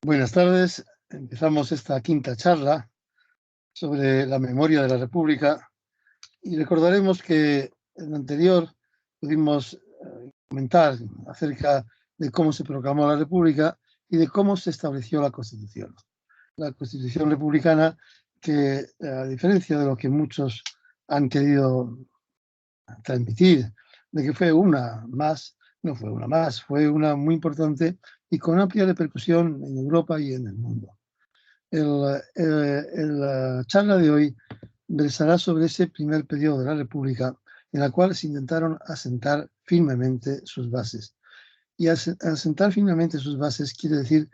Buenas tardes. Empezamos esta quinta charla sobre la memoria de la República y recordaremos que en la anterior pudimos comentar acerca de cómo se proclamó la República y de cómo se estableció la Constitución. La Constitución republicana que, a diferencia de lo que muchos han querido transmitir, de que fue una más, no fue una más, fue una muy importante y con amplia repercusión en Europa y en el mundo. La charla de hoy versará sobre ese primer periodo de la República en la cual se intentaron asentar firmemente sus bases. Y asentar firmemente sus bases quiere decir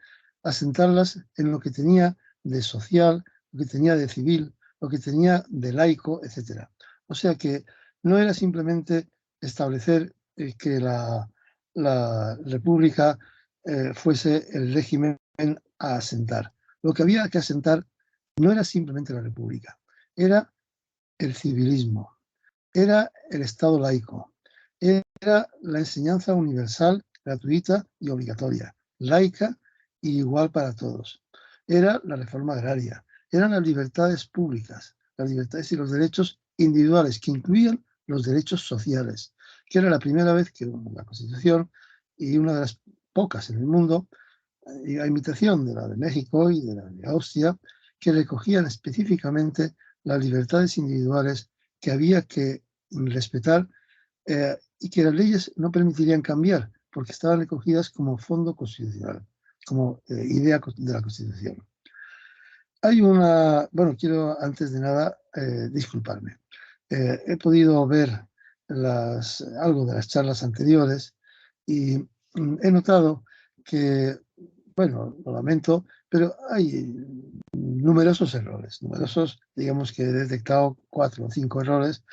asentarlas en lo que tenía de social, lo que tenía de civil, lo que tenía de laico, etc. O sea que no era simplemente establecer que la República fuese el régimen a asentar. Lo que había que asentar no era simplemente la República, era el civilismo, era el Estado laico, era la enseñanza universal, gratuita y obligatoria, laica y igual para todos. Era la reforma agraria, eran las libertades públicas, las libertades y los derechos individuales, que incluían los derechos sociales, que era la primera vez que la Constitución, y una de las pocas en el mundo, a imitación de la de México y de la de Austria, que recogían específicamente las libertades individuales que había que respetar y que las leyes no permitirían cambiar porque estaban recogidas como fondo constitucional, como idea de la Constitución. Hay una, bueno, quiero antes de nada disculparme. He podido ver algo de las charlas anteriores y he notado que, bueno, lo lamento, pero hay numerosos errores, digamos que he detectado 4 o 5 errores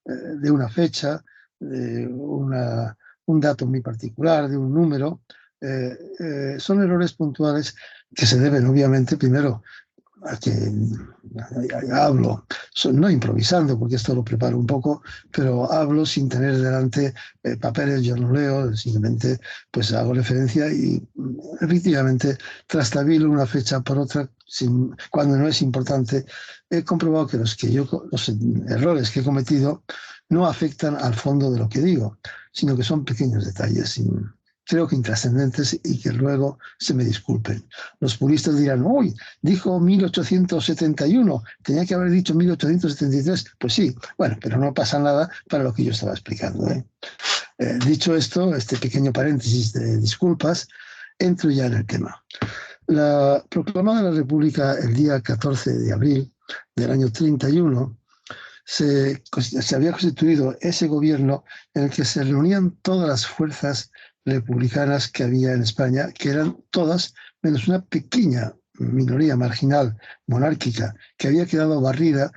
de una fecha, de un dato muy particular, de un número. Son errores puntuales que se deben, obviamente, primero a que hablo, no improvisando, porque esto lo preparo un poco, pero hablo sin tener delante papeles, yo no leo, simplemente pues hago referencia y efectivamente trastabilo una fecha por otra cuando no es importante. He comprobado que los errores que he cometido no afectan al fondo de lo que digo, sino que son pequeños detalles, creo que intrascendentes, y que luego se me disculpen. Los puristas dirán, uy, dijo 1871, tenía que haber dicho 1873. Pues sí, bueno, pero no pasa nada para lo que yo estaba explicando. Dicho esto, este pequeño paréntesis de disculpas, entro ya en el tema. La proclamada la República el día 14 de abril del año 31, se había constituido ese gobierno en el que se reunían todas las fuerzas republicanas que había en España, que eran todas menos una pequeña minoría marginal monárquica que había quedado barrida,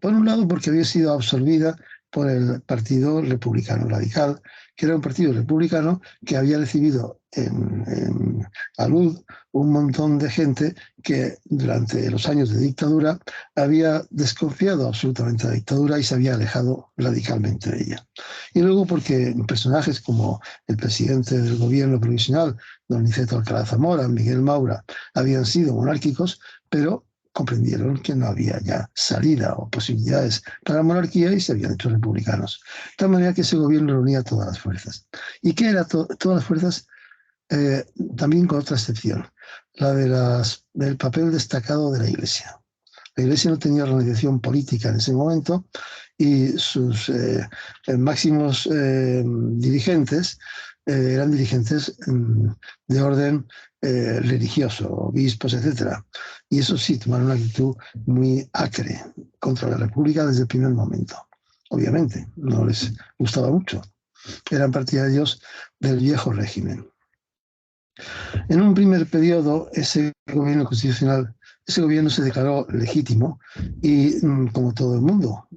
por un lado porque había sido absorbida por el Partido Republicano Radical, que era un partido republicano que había recibido en alud un montón de gente que durante los años de dictadura había desconfiado absolutamente de la dictadura y se había alejado radicalmente de ella. Y luego porque personajes como el presidente del gobierno provisional, don Niceto Alcalá Zamora, Miguel Maura, habían sido monárquicos, pero comprendieron que no había ya salida o posibilidades para la monarquía y se habían hecho republicanos. De tal manera que ese gobierno reunía todas las fuerzas. ¿Y qué era todas las fuerzas? También con otra excepción, la del papel destacado de la Iglesia. La Iglesia no tenía organización política en ese momento y sus máximos dirigentes eran dirigentes de orden religioso, obispos, etc. Y eso sí, tomaron una actitud muy acre contra la República desde el primer momento. Obviamente, no les gustaba mucho. Eran partidarios del viejo régimen. En un primer periodo, ese gobierno constitucional, ese gobierno se declaró legítimo y, como todo el mundo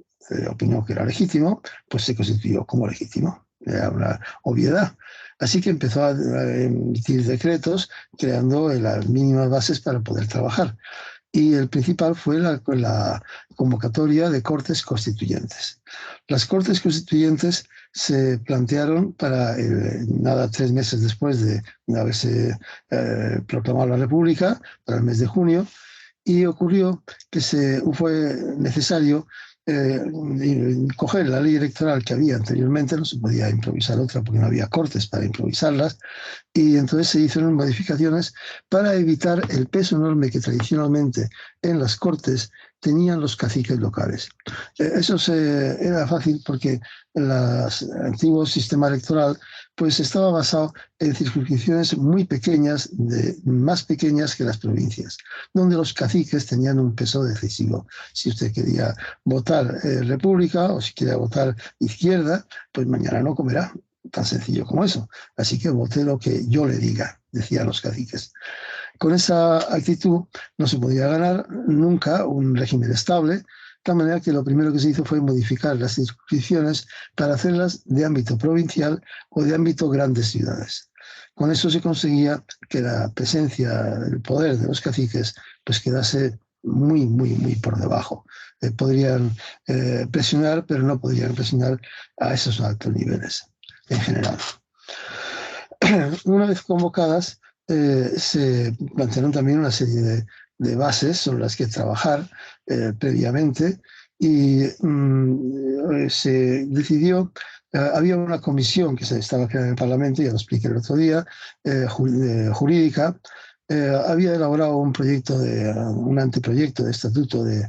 opinó que era legítimo, pues se constituyó como legítimo. Era una obviedad. Así que empezó a emitir decretos creando las mínimas bases para poder trabajar. y el principal fue la convocatoria de Cortes Constituyentes. Las Cortes Constituyentes se plantearon para, nada, 3 meses después de haberse proclamado la República, para el mes de junio, y ocurrió que fue necesario coger la ley electoral que había anteriormente, no se podía improvisar otra porque no había cortes para improvisarlas, y entonces se hicieron modificaciones para evitar el peso enorme que tradicionalmente en las cortes tenían los caciques locales. Eso era fácil porque el antiguo sistema electoral pues estaba basado en circunscripciones muy pequeñas, más pequeñas que las provincias, donde los caciques tenían un peso decisivo. Si usted quería votar República o si quería votar Izquierda, pues mañana no comerá. Tan sencillo como eso. Así que vote lo que yo le diga, decían los caciques. Con esa actitud no se podía ganar nunca un régimen estable, de tal manera que lo primero que se hizo fue modificar las circunscripciones para hacerlas de ámbito provincial o de ámbito grandes ciudades. Con eso se conseguía que la presencia, el poder de los caciques, pues quedase muy, muy, muy por debajo. Podrían presionar, pero no podrían presionar a esos altos niveles en general. Una vez convocadas, se plantearon también una serie de bases sobre las que trabajar previamente y se decidió, había una comisión que se estaba creando en el Parlamento, ya lo expliqué el otro día, jurídica, había elaborado un proyecto, un anteproyecto de estatuto de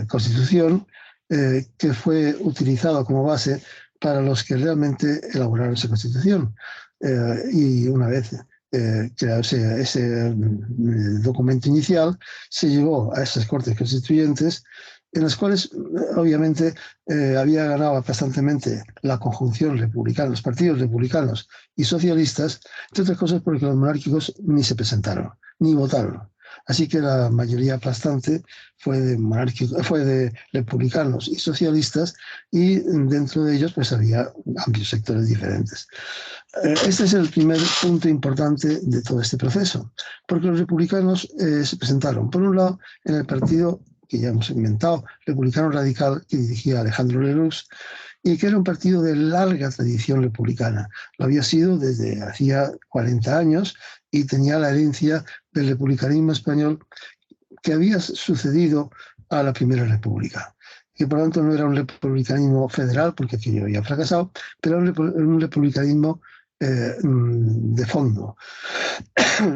Constitución que fue utilizado como base para los que realmente elaboraron esa Constitución. Y una vez creado ese documento inicial, se llevó a esas Cortes Constituyentes, en las cuales obviamente había ganado aplastantemente la conjunción republicana, los partidos republicanos y socialistas, entre otras cosas porque los monárquicos ni se presentaron, ni votaron. Así que la mayoría aplastante fue de republicanos y socialistas, y dentro de ellos pues había amplios sectores diferentes. Este es el primer punto importante de todo este proceso, porque los republicanos se presentaron, por un lado, en el partido que ya hemos inventado, Republicano Radical, que dirigía Alejandro Lerroux, y que era un partido de larga tradición republicana. Lo había sido desde hacía 40 años y tenía la herencia del republicanismo español que había sucedido a la Primera República, que por lo tanto no era un republicanismo federal, porque aquello había fracasado, pero era un republicanismo de fondo.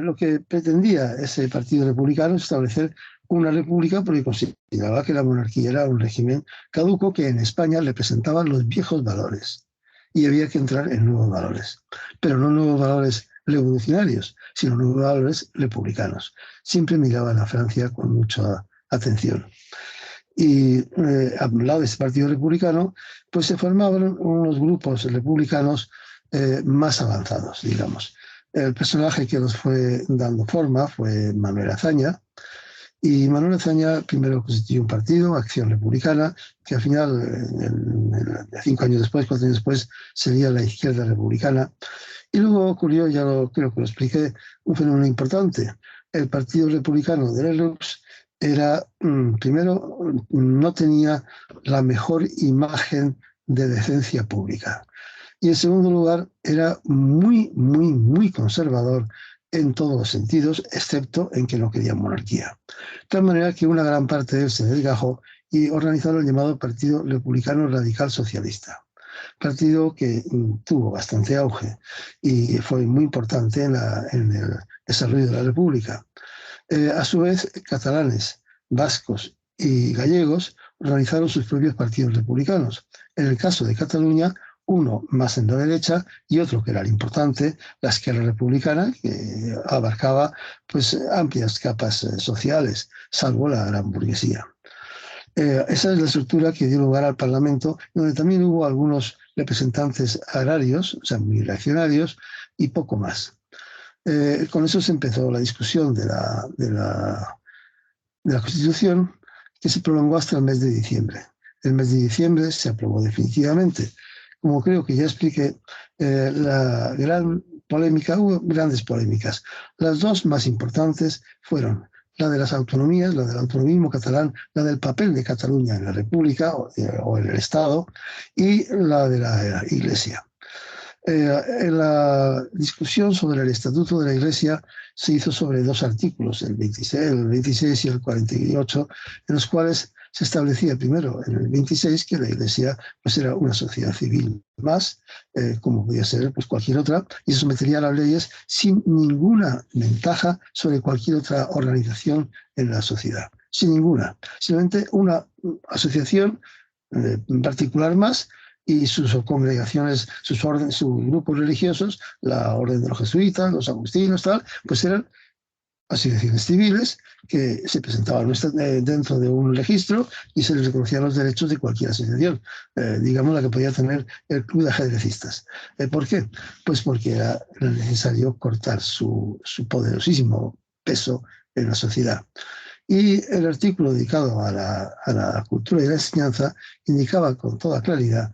Lo que pretendía ese partido republicano es establecer una república porque consideraba que la monarquía era un régimen caduco que en España le presentaba los viejos valores y había que entrar en nuevos valores, pero no nuevos valores revolucionarios, sino nuevos valores republicanos. Siempre miraban a Francia con mucha atención. Y al lado de ese partido republicano, pues se formaban unos grupos republicanos más avanzados, digamos. El personaje que los fue dando forma fue Manuel Azaña, y Manuel Azaña primero constituyó un partido, Acción Republicana, que al final, 5 años después, 4 años después, sería la Izquierda Republicana. Y luego ocurrió, creo que lo expliqué, un fenómeno importante. El Partido Republicano de Lerroux era, primero, no tenía la mejor imagen de decencia pública. Y en segundo lugar, era muy, muy, muy conservador en todos los sentidos, excepto en que no quería monarquía. De tal manera que una gran parte de él se desgajó y organizaron el llamado Partido Republicano Radical Socialista, partido que tuvo bastante auge y fue muy importante en el desarrollo de la República. A su vez, catalanes, vascos y gallegos organizaron sus propios partidos republicanos. En el caso de Cataluña, uno más en la derecha y otro, que era el importante, la Esquerra Republicana, que abarcaba pues amplias capas sociales, salvo la gran burguesía. Esa es la estructura que dio lugar al Parlamento, donde también hubo algunos representantes agrarios, o sea, muy reaccionarios, y poco más. Con eso se empezó la discusión de la Constitución, que se prolongó hasta el mes de diciembre. El mes de diciembre se aprobó definitivamente. Como creo que ya expliqué, la gran polémica, hubo grandes polémicas. Las dos más importantes fueron la de las autonomías, la del autonomismo catalán, la del papel de Cataluña en la República o en el Estado, y la de la Iglesia. En la discusión sobre el Estatuto de la Iglesia se hizo sobre dos artículos, el 26 y el 48, en los cuales se establecía primero en el 26 que la Iglesia pues, era una sociedad civil más, como podía ser pues, cualquier otra, y se sometería a las leyes sin ninguna ventaja sobre cualquier otra organización en la sociedad. Sin ninguna. Simplemente una asociación particular más, y sus congregaciones, sus grupos religiosos, la orden de los jesuitas, los agustinos, tal, pues eran asociaciones civiles que se presentaban dentro de un registro y se les reconocían los derechos de cualquier asociación, digamos la que podía tener el club de ajedrecistas. ¿Por qué? Pues porque era necesario cortar su poderosísimo peso en la sociedad. Y el artículo dedicado a la cultura y la enseñanza indicaba con toda claridad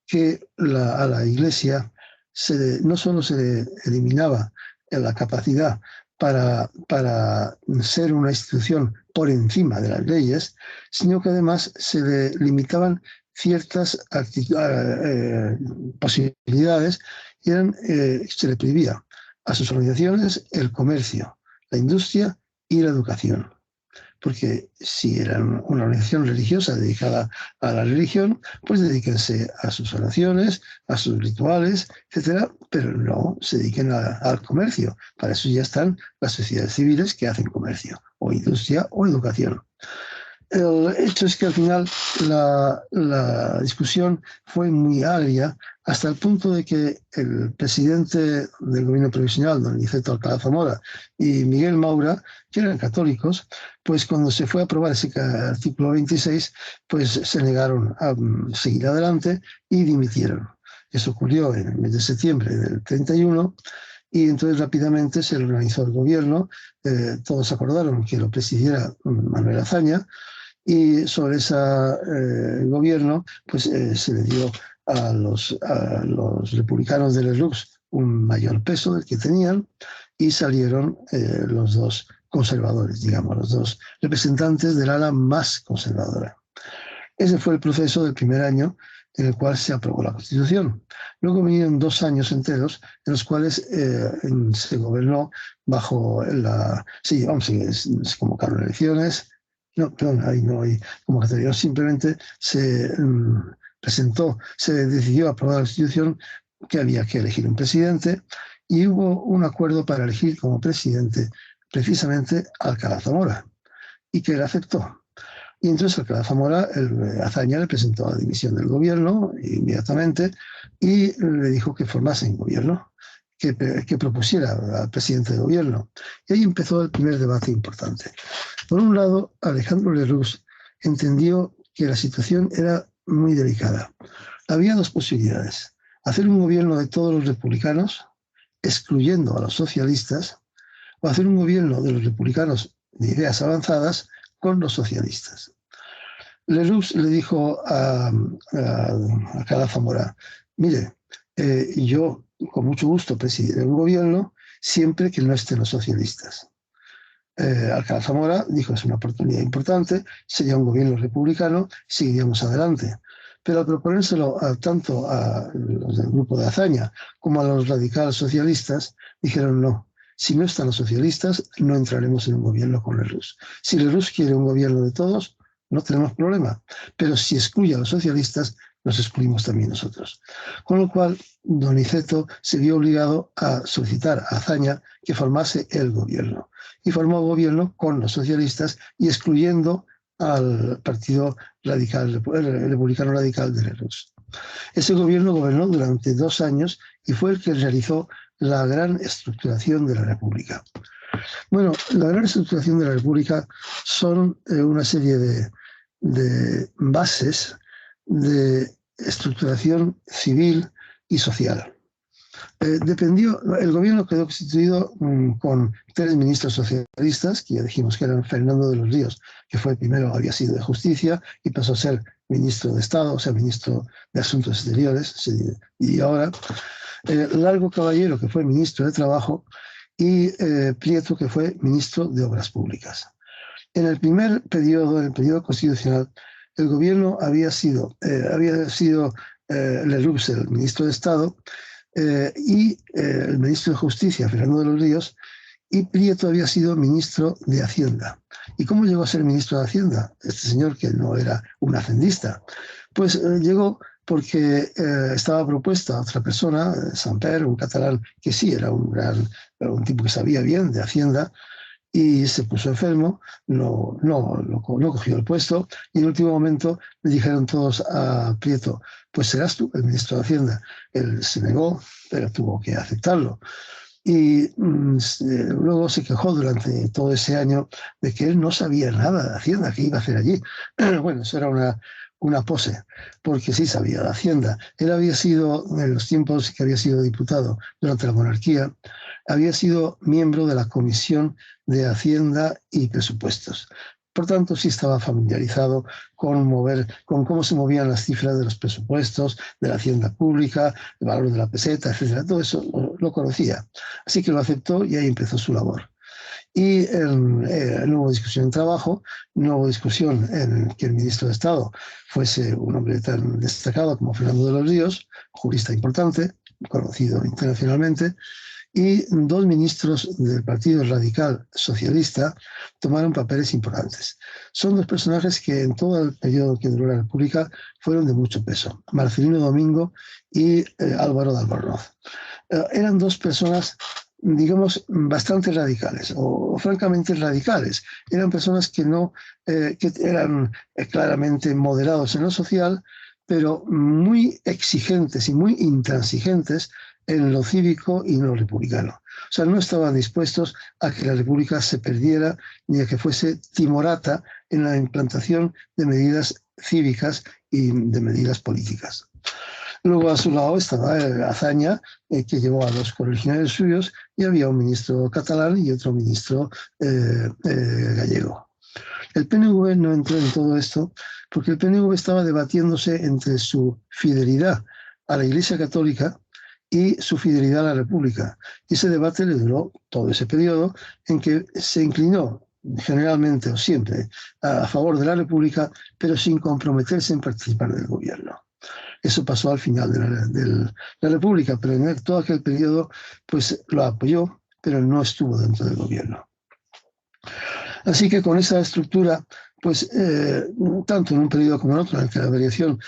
que a la Iglesia no solo se le eliminaba la capacidad para ser una institución por encima de las leyes, sino que además se le limitaban ciertas posibilidades y se le prohibía a sus organizaciones el comercio, la industria y la educación. Porque si eran una organización religiosa dedicada a la religión, pues dedíquense a sus oraciones, a sus rituales, etcétera, pero no se dediquen al comercio. Para eso ya están las sociedades civiles que hacen comercio, o industria o educación. El hecho es que al final la discusión fue muy agria hasta el punto de que el presidente del gobierno provisional, don Aniceto Alcalá Zamora, y Miguel Maura, que eran católicos, pues cuando se fue a aprobar ese artículo 26, pues se negaron a seguir adelante y dimitieron. Eso ocurrió en el mes de septiembre del 31, y entonces rápidamente se organizó el gobierno, todos acordaron que lo presidiera Manuel Azaña, y sobre ese gobierno pues, se le dio a los republicanos de Les Lucs un mayor peso del que tenían, y salieron los dos conservadores, digamos, los dos representantes del ala más conservadora. Ese fue el proceso del primer año en el cual se aprobó la Constitución. Luego vinieron 2 años enteros en los cuales se gobernó bajo sí, vamos, se convocaron elecciones. No, perdón, ahí no hay convocatoria. Simplemente se decidió aprobar la Constitución, que había que elegir un presidente, y hubo un acuerdo para elegir como presidente precisamente a Alcalá Zamora, y que él aceptó. Y entonces Alcalá Zamora, Azaña le presentó la dimisión del gobierno inmediatamente y le dijo que formase un gobierno, que propusiera al presidente de gobierno. Y ahí empezó el primer debate importante. Por un lado, Alejandro Lerroux entendió que la situación era muy delicada. Había 2 posibilidades: hacer un gobierno de todos los republicanos, excluyendo a los socialistas, o hacer un gobierno de los republicanos de ideas avanzadas con los socialistas. Lerroux le dijo a Alcalá Zamora: mire, yo con mucho gusto presidiré un gobierno siempre que no estén los socialistas. Alcalá Zamora dijo: es una oportunidad importante, sería un gobierno republicano, seguiríamos adelante. Pero al proponérselo tanto a los del grupo de Azaña como a los radicales socialistas, dijeron: no, si no están los socialistas, no entraremos en un gobierno con Lerroux. Si Lerroux quiere un gobierno de todos, no tenemos problema. Pero si excluye a los socialistas, nos excluimos también nosotros. Con lo cual, don Aniceto se vio obligado a solicitar a Azaña que formase el gobierno. Y formó gobierno con los socialistas y excluyendo al Partido Radical, el Republicano Radical de Lerroux. Ese gobierno gobernó durante 2 años y fue el que realizó la gran estructuración de la República. Bueno, la gran estructuración de la República son una serie de bases de estructuración civil y social. El gobierno quedó constituido con 3 ministros socialistas, que ya dijimos que eran Fernando de los Ríos, que fue primero, había sido de Justicia y pasó a ser ministro de Estado, o sea, ministro de Asuntos Exteriores, y ahora Largo Caballero, que fue ministro de Trabajo, y Prieto, que fue ministro de Obras Públicas. En el primer periodo, en el periodo constitucional, el gobierno había sido Lerroux, el ministro de Estado, y el ministro de Justicia, Fernando de los Ríos, y Prieto había sido ministro de Hacienda. ¿Y cómo llegó a ser ministro de Hacienda? Este señor, que no era un hacendista, pues llegó porque estaba propuesta otra persona, Samper, un catalán que sí era un tipo que sabía bien de Hacienda, y se puso enfermo, no cogió el puesto, y en el último momento le dijeron todos a Prieto, pues serás tú el ministro de Hacienda. Él se negó, pero tuvo que aceptarlo. Y luego se quejó durante todo ese año de que él no sabía nada de Hacienda, que iba a hacer allí. Bueno, eso era una pose, porque sí sabía de Hacienda. Él había sido, en los tiempos que había sido diputado durante la monarquía, había sido miembro de la Comisión de Hacienda y Presupuestos. Por tanto, sí estaba familiarizado con cómo se movían las cifras de los presupuestos, de la hacienda pública, el valor de la peseta, etc. Todo eso lo conocía. Así que lo aceptó y ahí empezó su labor. Y no hubo discusión en trabajo, no hubo discusión en que el ministro de Estado fuese un hombre tan destacado como Fernando de los Ríos, jurista importante, conocido internacionalmente, y dos ministros del Partido Radical Socialista tomaron papeles importantes. Son dos personajes que en todo el periodo que duró la República fueron de mucho peso, Marcelino Domingo y Álvaro de Albornoz. Eran dos personas, digamos, bastante radicales o francamente radicales. Eran personas que eran claramente moderados en lo social, pero muy exigentes y muy intransigentes en lo cívico y en lo republicano. O sea, no estaban dispuestos a que la República se perdiera ni a que fuese timorata en la implantación de medidas cívicas y de medidas políticas. Luego a su lado estaba Azaña, que llevó a dos correligionarios suyos, y había un ministro catalán y otro ministro gallego. El PNV no entró en todo esto porque el PNV estaba debatiéndose entre su fidelidad a la Iglesia Católica y su fidelidad a la República. Y ese debate le duró todo ese periodo en que se inclinó generalmente o siempre a favor de la República, pero sin comprometerse en participar del gobierno. Eso pasó al final de la República, pero en todo aquel periodo pues lo apoyó, pero no estuvo dentro del gobierno. Así que con esa estructura, pues tanto en un periodo como en otro, en el que la variación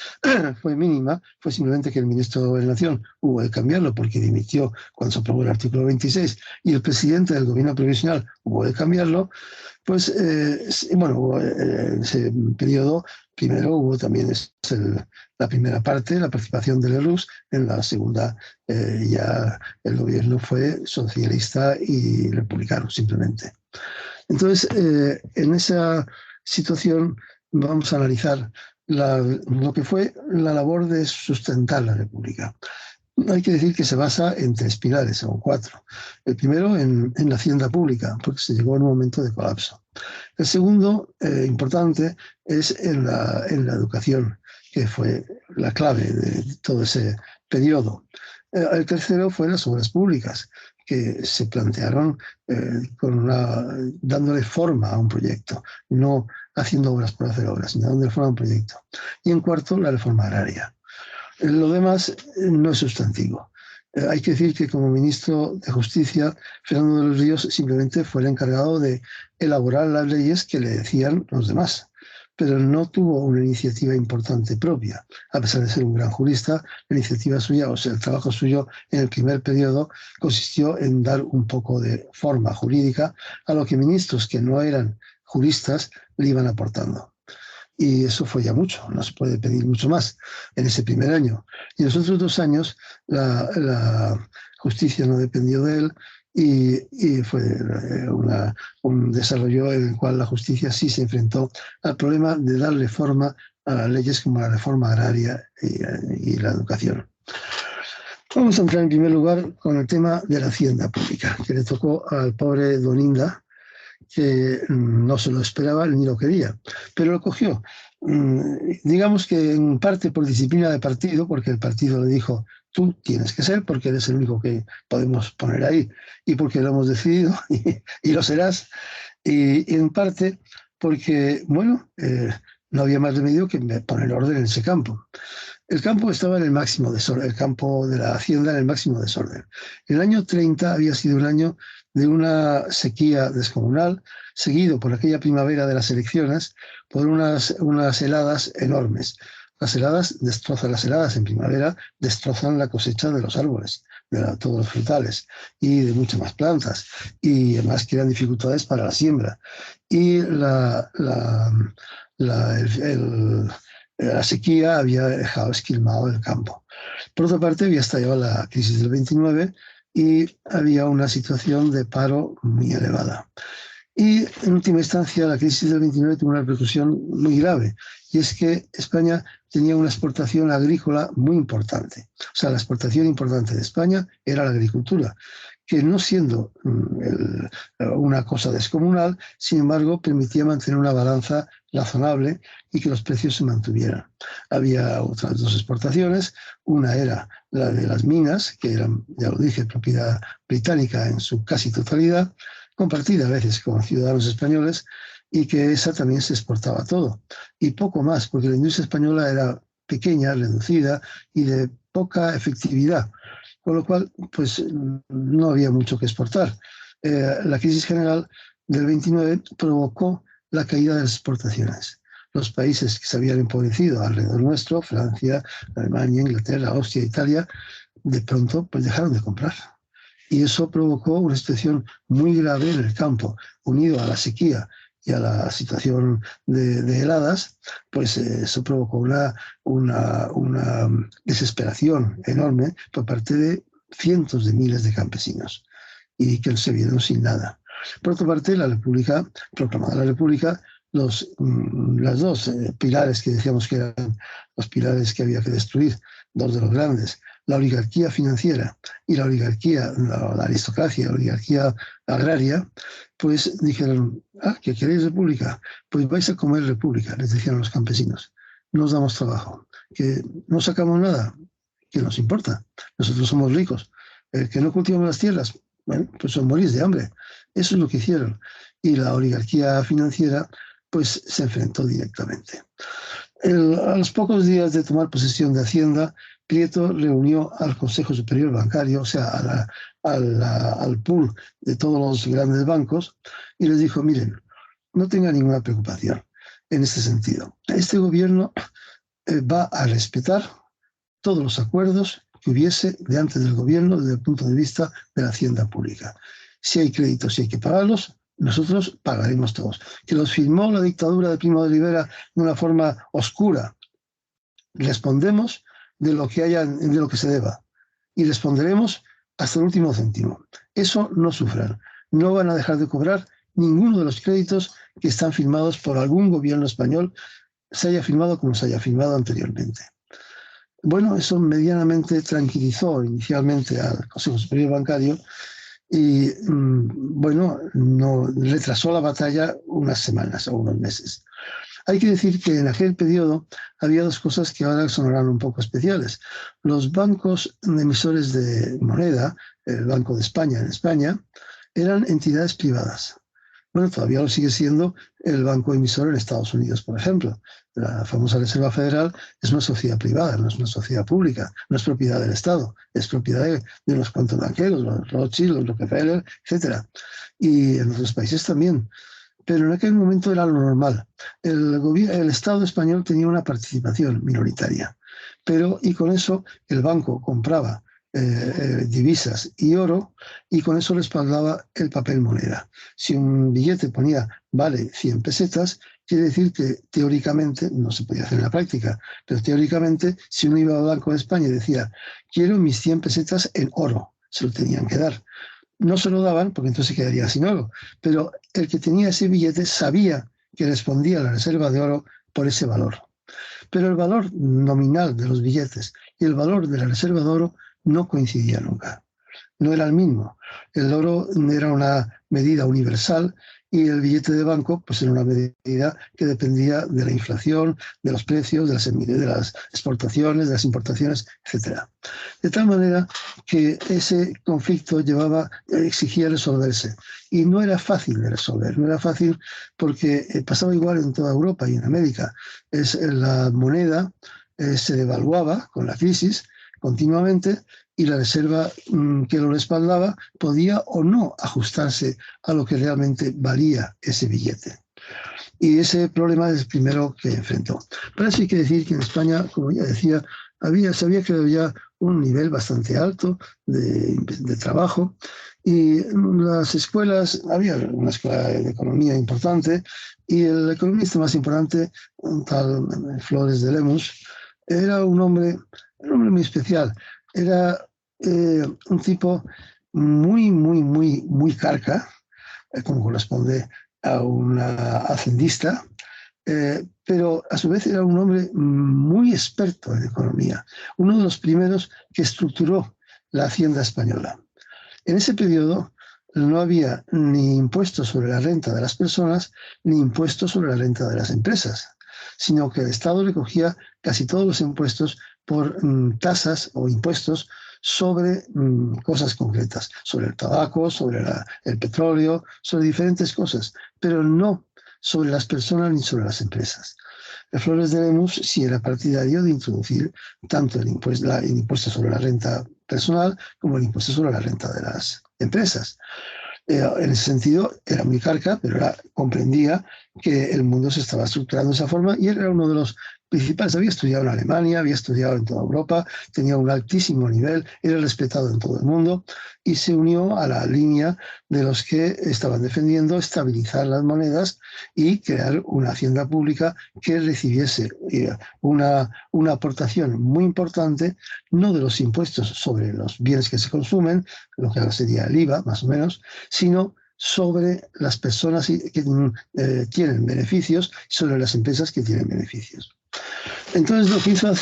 fue mínima, fue simplemente que el ministro de Gobernación hubo de cambiarlo porque dimitió cuando se aprobó el artículo 26 y el presidente del gobierno provisional hubo de cambiarlo, pues bueno, en ese periodo primero hubo también la primera parte, la participación de Lerroux, en la segunda ya el gobierno fue socialista y republicano simplemente. Entonces, en esa situación vamos a analizar lo que fue la labor de sustentar la República. Hay que decir que se basa en tres pilares, o cuatro. El primero en la hacienda pública, porque se llegó en un momento de colapso. El segundo, importante, es en la educación, que fue la clave de todo ese periodo. El tercero fue las obras públicas, que se plantearon dándole forma a un proyecto, no haciendo obras por hacer obras, sino dándole forma a un proyecto. Y en cuarto, la reforma agraria. Lo demás no es sustantivo. Hay que decir que como ministro de Justicia, Fernando de los Ríos simplemente fue el encargado de elaborar las leyes que le decían los demás, pero no tuvo una iniciativa importante propia. A pesar de ser un gran jurista, la iniciativa suya, o sea, el trabajo suyo en el primer periodo consistió en dar un poco de forma jurídica a lo que ministros que no eran juristas le iban aportando. Y eso fue ya mucho, no se puede pedir mucho más en ese primer año. Y en los otros 2 años la justicia no dependió de él y fue un desarrollo en el cual la justicia sí se enfrentó al problema de darle forma a las leyes como la reforma agraria y la educación. Vamos a entrar en primer lugar con el tema de la hacienda pública, que le tocó al pobre Don Inda, que no se lo esperaba ni lo quería, pero lo cogió. Digamos que en parte por disciplina de partido, porque el partido le dijo, tú tienes que ser porque eres el único que podemos poner ahí y porque lo hemos decidido y lo serás. Y en parte porque, bueno, no había más remedio que poner orden en ese campo. El campo estaba en el máximo desorden, el campo de la hacienda en el máximo desorden. El año 30 había sido un año de una sequía descomunal, seguido por aquella primavera de las elecciones, por unas heladas enormes. Las heladas en primavera destrozan la cosecha de los árboles, de todos los frutales y de muchas más plantas, y además crean dificultades para la siembra. Y la sequía había dejado esquilmado el campo. Por otra parte, había estallado la crisis del 29 y había una situación de paro muy elevada. Y en última instancia, la crisis del 29 tuvo una repercusión muy grave, y es que España tenía una exportación agrícola muy importante. O sea, la exportación importante de España era la agricultura, que no siendo una cosa descomunal, sin embargo, permitía mantener una balanza razonable y que los precios se mantuvieran. Había otras dos exportaciones, una era la de las minas, que eran, ya lo dije, propiedad británica en su casi totalidad, compartida a veces con ciudadanos españoles, y que esa también se exportaba todo. Y poco más, porque la industria española era pequeña, reducida y de poca efectividad, con lo cual pues no había mucho que exportar. La crisis general del 29 provocó la caída de las exportaciones. Los países que se habían empobrecido alrededor nuestro, Francia, Alemania, Inglaterra, Austria, Italia, de pronto pues dejaron de comprar. Y eso provocó una situación muy grave en el campo, unido a la sequía y a la situación de heladas, pues eso provocó una desesperación enorme por parte de cientos de miles de campesinos y que se vieron sin nada. Por otra parte, la República, proclamada la República, las dos pilares que decíamos que eran los pilares que había que destruir, dos de los grandes, la oligarquía financiera y la oligarquía, la aristocracia, la oligarquía agraria, pues dijeron, ¿que queréis república? Pues vais a comer república, les decían los campesinos. No os damos trabajo, que no sacamos nada, que nos importa, nosotros somos ricos, que no cultivamos las tierras, bueno, pues os morís de hambre. Eso es lo que hicieron. Y la oligarquía financiera pues se enfrentó directamente. A los pocos días de tomar posesión de Hacienda, Prieto reunió al Consejo Superior Bancario, o sea, al pool de todos los grandes bancos, y les dijo, miren, no tengan ninguna preocupación en este sentido. Este gobierno va a respetar todos los acuerdos que hubiese de antes del gobierno desde el punto de vista de la hacienda pública. Si hay créditos y hay que pagarlos, nosotros pagaremos todos. Que los firmó la dictadura de Primo de Rivera de una forma oscura. Respondemos de lo que haya, de lo que se deba. Y responderemos hasta el último céntimo. Eso no sufran. No van a dejar de cobrar ninguno de los créditos que están firmados por algún gobierno español, se haya firmado como se haya firmado anteriormente. Bueno, eso medianamente tranquilizó inicialmente al Consejo Superior Bancario y, bueno, no retrasó la batalla unas semanas o unos meses. Hay que decir que en aquel periodo había dos cosas que ahora sonarán un poco especiales. Los bancos emisores de moneda, el Banco de España en España, eran entidades privadas. Bueno, todavía lo sigue siendo el banco emisor en Estados Unidos, por ejemplo. La famosa Reserva Federal es una sociedad privada, no es una sociedad pública, no es propiedad del Estado, es propiedad de unos cuantos banqueros, los Rothschild, los Rockefeller, etc. Y en otros países también. Pero en aquel momento era lo normal. El Estado español tenía una participación minoritaria, y con eso el banco compraba divisas y oro, y con eso respaldaba el papel moneda. Si un billete ponía vale 100 pesetas, quiere decir que teóricamente, no se podía hacer en la práctica, pero teóricamente si uno iba al Banco de España y decía quiero mis 100 pesetas en oro, se lo tenían que dar. No se lo daban porque entonces se quedaría sin oro, pero el que tenía ese billete sabía que respondía a la reserva de oro por ese valor. Pero el valor nominal de los billetes y el valor de la reserva de oro no coincidía nunca, no era el mismo. El oro era una medida universal y el billete de banco pues era una medida que dependía de la inflación, de los precios, de las exportaciones, de las importaciones, etc. De tal manera que ese conflicto exigía resolverse. Y no era fácil de resolver, no era fácil porque pasaba igual en toda Europa y en América. La moneda se devaluaba con la crisis continuamente y la reserva que lo respaldaba podía o no ajustarse a lo que realmente valía ese billete. Y ese problema es el primero que enfrentó. Pero eso hay que decir que en España, como ya decía, se había creado ya un nivel bastante alto de trabajo y las escuelas, había una escuela de economía importante y el economista más importante, un tal Flores de Lemus, era un hombre muy especial. Era un tipo muy carca, como corresponde a una hacendista, pero a su vez era un hombre muy experto en economía, uno de los primeros que estructuró la hacienda española. En ese periodo no había ni impuestos sobre la renta de las personas ni impuestos sobre la renta de las empresas, sino que el Estado recogía casi todos los impuestos por tasas o impuestos sobre cosas concretas, sobre el tabaco, sobre el petróleo, sobre diferentes cosas, pero no sobre las personas ni sobre las empresas. Flores de Lemus sí era partidario de introducir tanto el impuesto sobre la renta personal como el impuesto sobre la renta de las empresas. En ese sentido era muy carca, pero comprendía que el mundo se estaba estructurando de esa forma y él era uno de los principales. Había estudiado en Alemania, había estudiado en toda Europa, tenía un altísimo nivel, era respetado en todo el mundo y se unió a la línea de los que estaban defendiendo estabilizar las monedas y crear una hacienda pública que recibiese una aportación muy importante, no de los impuestos sobre los bienes que se consumen, lo que ahora sería el IVA, más o menos, sino sobre las personas que tienen beneficios, sobre las empresas que tienen beneficios. Entonces lo que hizo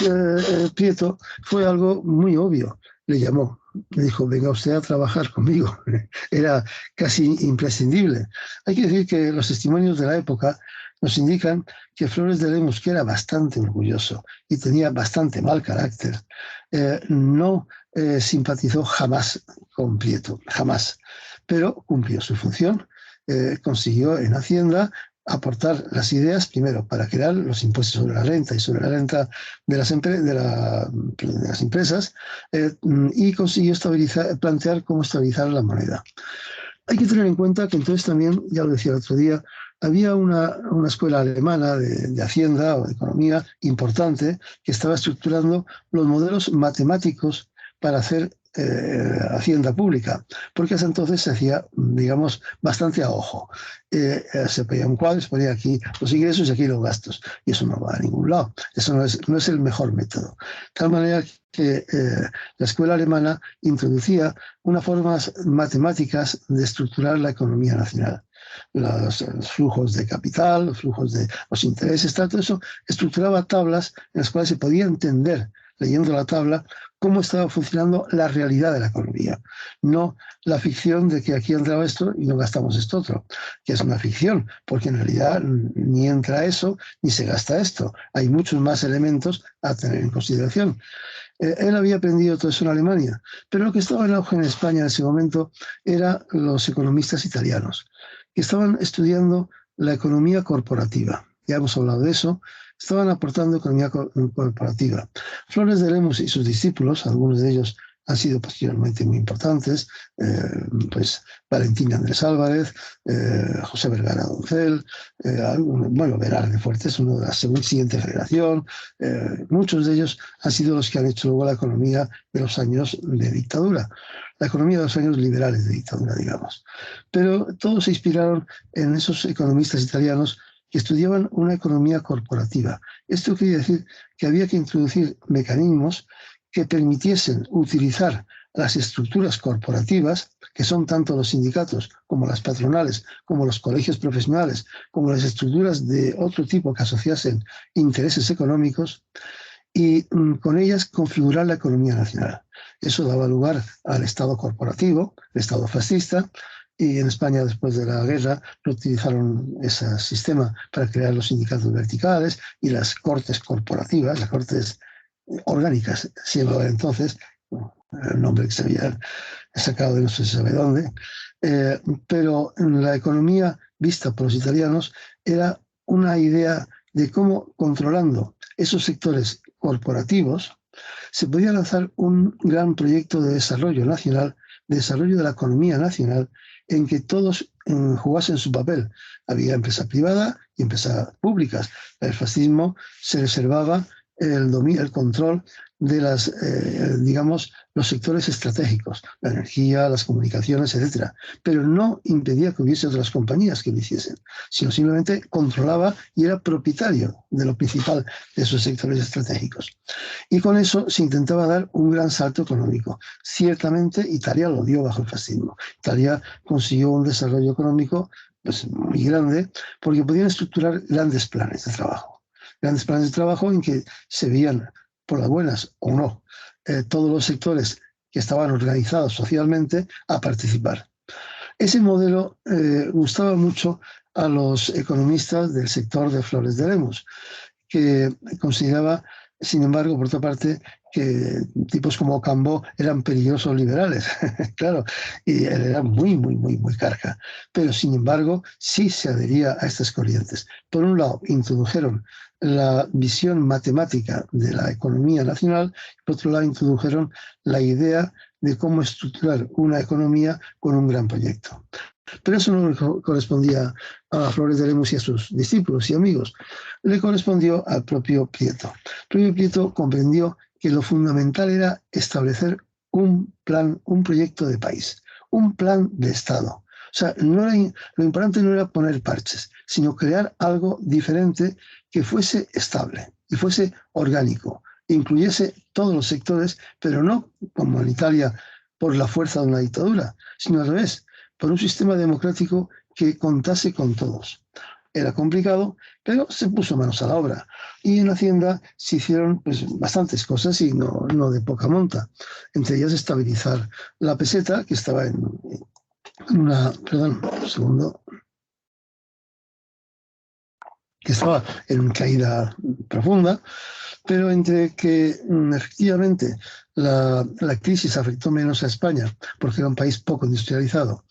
Prieto fue algo muy obvio. Le llamó, le dijo, venga usted a trabajar conmigo. Era casi imprescindible. Hay que decir que los testimonios de la época nos indican que Flores de Lemus, que era bastante orgulloso y tenía bastante mal carácter, no simpatizó jamás con Prieto, jamás, pero cumplió su función, consiguió en Hacienda aportar las ideas, primero, para crear los impuestos sobre la renta y sobre la renta de las empresas, y consiguió plantear cómo estabilizar la moneda. Hay que tener en cuenta que entonces también, ya lo decía el otro día, había una escuela alemana de Hacienda o de Economía importante que estaba estructurando los modelos matemáticos para hacer hacienda pública, porque hasta entonces se hacía, digamos, bastante a ojo. Se ponía un cuadro, se ponía aquí los ingresos y aquí los gastos, y eso no va a ningún lado. Eso no es el mejor método. De tal manera que la escuela alemana introducía unas formas matemáticas de estructurar la economía nacional. Los flujos de capital, los flujos de los intereses, todo eso estructuraba tablas en las cuales se podía entender, leyendo la tabla, cómo estaba funcionando la realidad de la economía, no la ficción de que aquí entraba esto y no gastamos esto otro, que es una ficción, porque en realidad ni entra eso ni se gasta esto. Hay muchos más elementos a tener en consideración. Él había aprendido todo eso en Alemania, pero lo que estaba en auge en España en ese momento eran los economistas italianos, que estaban estudiando la economía corporativa. Ya hemos hablado de eso. Estaban aportando economía corporativa. Flores de Lemus y sus discípulos, algunos de ellos han sido posteriormente muy importantes, pues Valentín Andrés Álvarez, José Vergara Doncel, Berardi Fuertes, uno de la siguiente generación. Muchos de ellos han sido los que han hecho luego la economía de los años de dictadura, la economía de los años liberales de dictadura, digamos. Pero todos se inspiraron en esos economistas italianos que estudiaban una economía corporativa. Esto quiere decir que había que introducir mecanismos que permitiesen utilizar las estructuras corporativas, que son tanto los sindicatos como las patronales, como los colegios profesionales, como las estructuras de otro tipo que asociasen intereses económicos, y con ellas configurar la economía nacional. Eso daba lugar al Estado corporativo, el Estado fascista, y en España después de la guerra utilizaron ese sistema para crear los sindicatos verticales y las cortes corporativas, las cortes orgánicas, siendo entonces el nombre que se había sacado de no se sabe dónde, pero la economía vista por los italianos era una idea de cómo, controlando esos sectores corporativos, se podía lanzar un gran proyecto de desarrollo nacional, de desarrollo de la economía nacional, en que todos jugasen su papel. Había empresa privada y empresas públicas. El fascismo se reservaba el control de digamos, los sectores estratégicos, la energía, las comunicaciones, etcétera, pero no impedía que hubiese otras compañías que lo hiciesen, sino simplemente controlaba y era propietario de lo principal de esos sectores estratégicos. Y con eso se intentaba dar un gran salto económico. Ciertamente Italia lo dio bajo el fascismo. Italia consiguió un desarrollo económico pues, muy grande porque podían estructurar grandes planes de trabajo. Grandes planes de trabajo en que se veían, por las buenas o no, todos los sectores que estaban organizados socialmente a participar. Ese modelo gustaba mucho a los economistas del sector de Flores de Lemus, que consideraba, sin embargo, por otra parte, que tipos como Cambó eran peligrosos liberales, claro, y él era muy carca, pero sin embargo sí se adhería a estas corrientes. Por un lado, introdujeron la visión matemática de la economía nacional, y por otro lado, introdujeron la idea de cómo estructurar una economía con un gran proyecto. Pero eso no correspondía a Flores de Lemus y a sus discípulos y amigos, le correspondió al propio Prieto. El propio Prieto comprendió que lo fundamental era establecer un plan, un proyecto de país, un plan de Estado. O sea, lo importante no era poner parches, sino crear algo diferente que fuese estable y fuese orgánico, incluyese todos los sectores, pero no como en Italia por la fuerza de una dictadura, sino al revés, por un sistema democrático que contase con todos. Era complicado, pero se puso manos a la obra. Y en Hacienda se hicieron pues, bastantes cosas y no de poca monta. Entre ellas estabilizar la peseta, que estaba en una... Perdón, un segundo. Que estaba en caída profunda, pero entre que efectivamente la crisis afectó menos a España, porque era un país poco industrializado,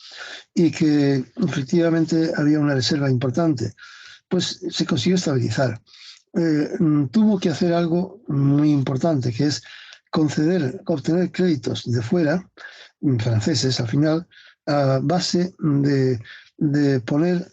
y que efectivamente había una reserva importante, pues se consiguió estabilizar. Tuvo que hacer algo muy importante, que es obtener créditos de fuera, franceses al final, a base de poner,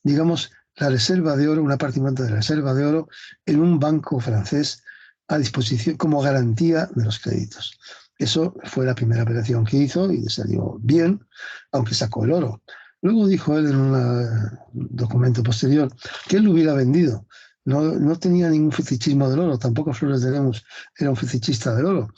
digamos, la reserva de oro, una parte importante de la reserva de oro, en un banco francés a disposición como garantía de los créditos. Eso fue la primera operación que hizo y le salió bien, aunque sacó el oro. Luego dijo él en un documento posterior que él lo hubiera vendido. No tenía ningún fetichismo del oro, tampoco Flores de Lemus era un fetichista del oro.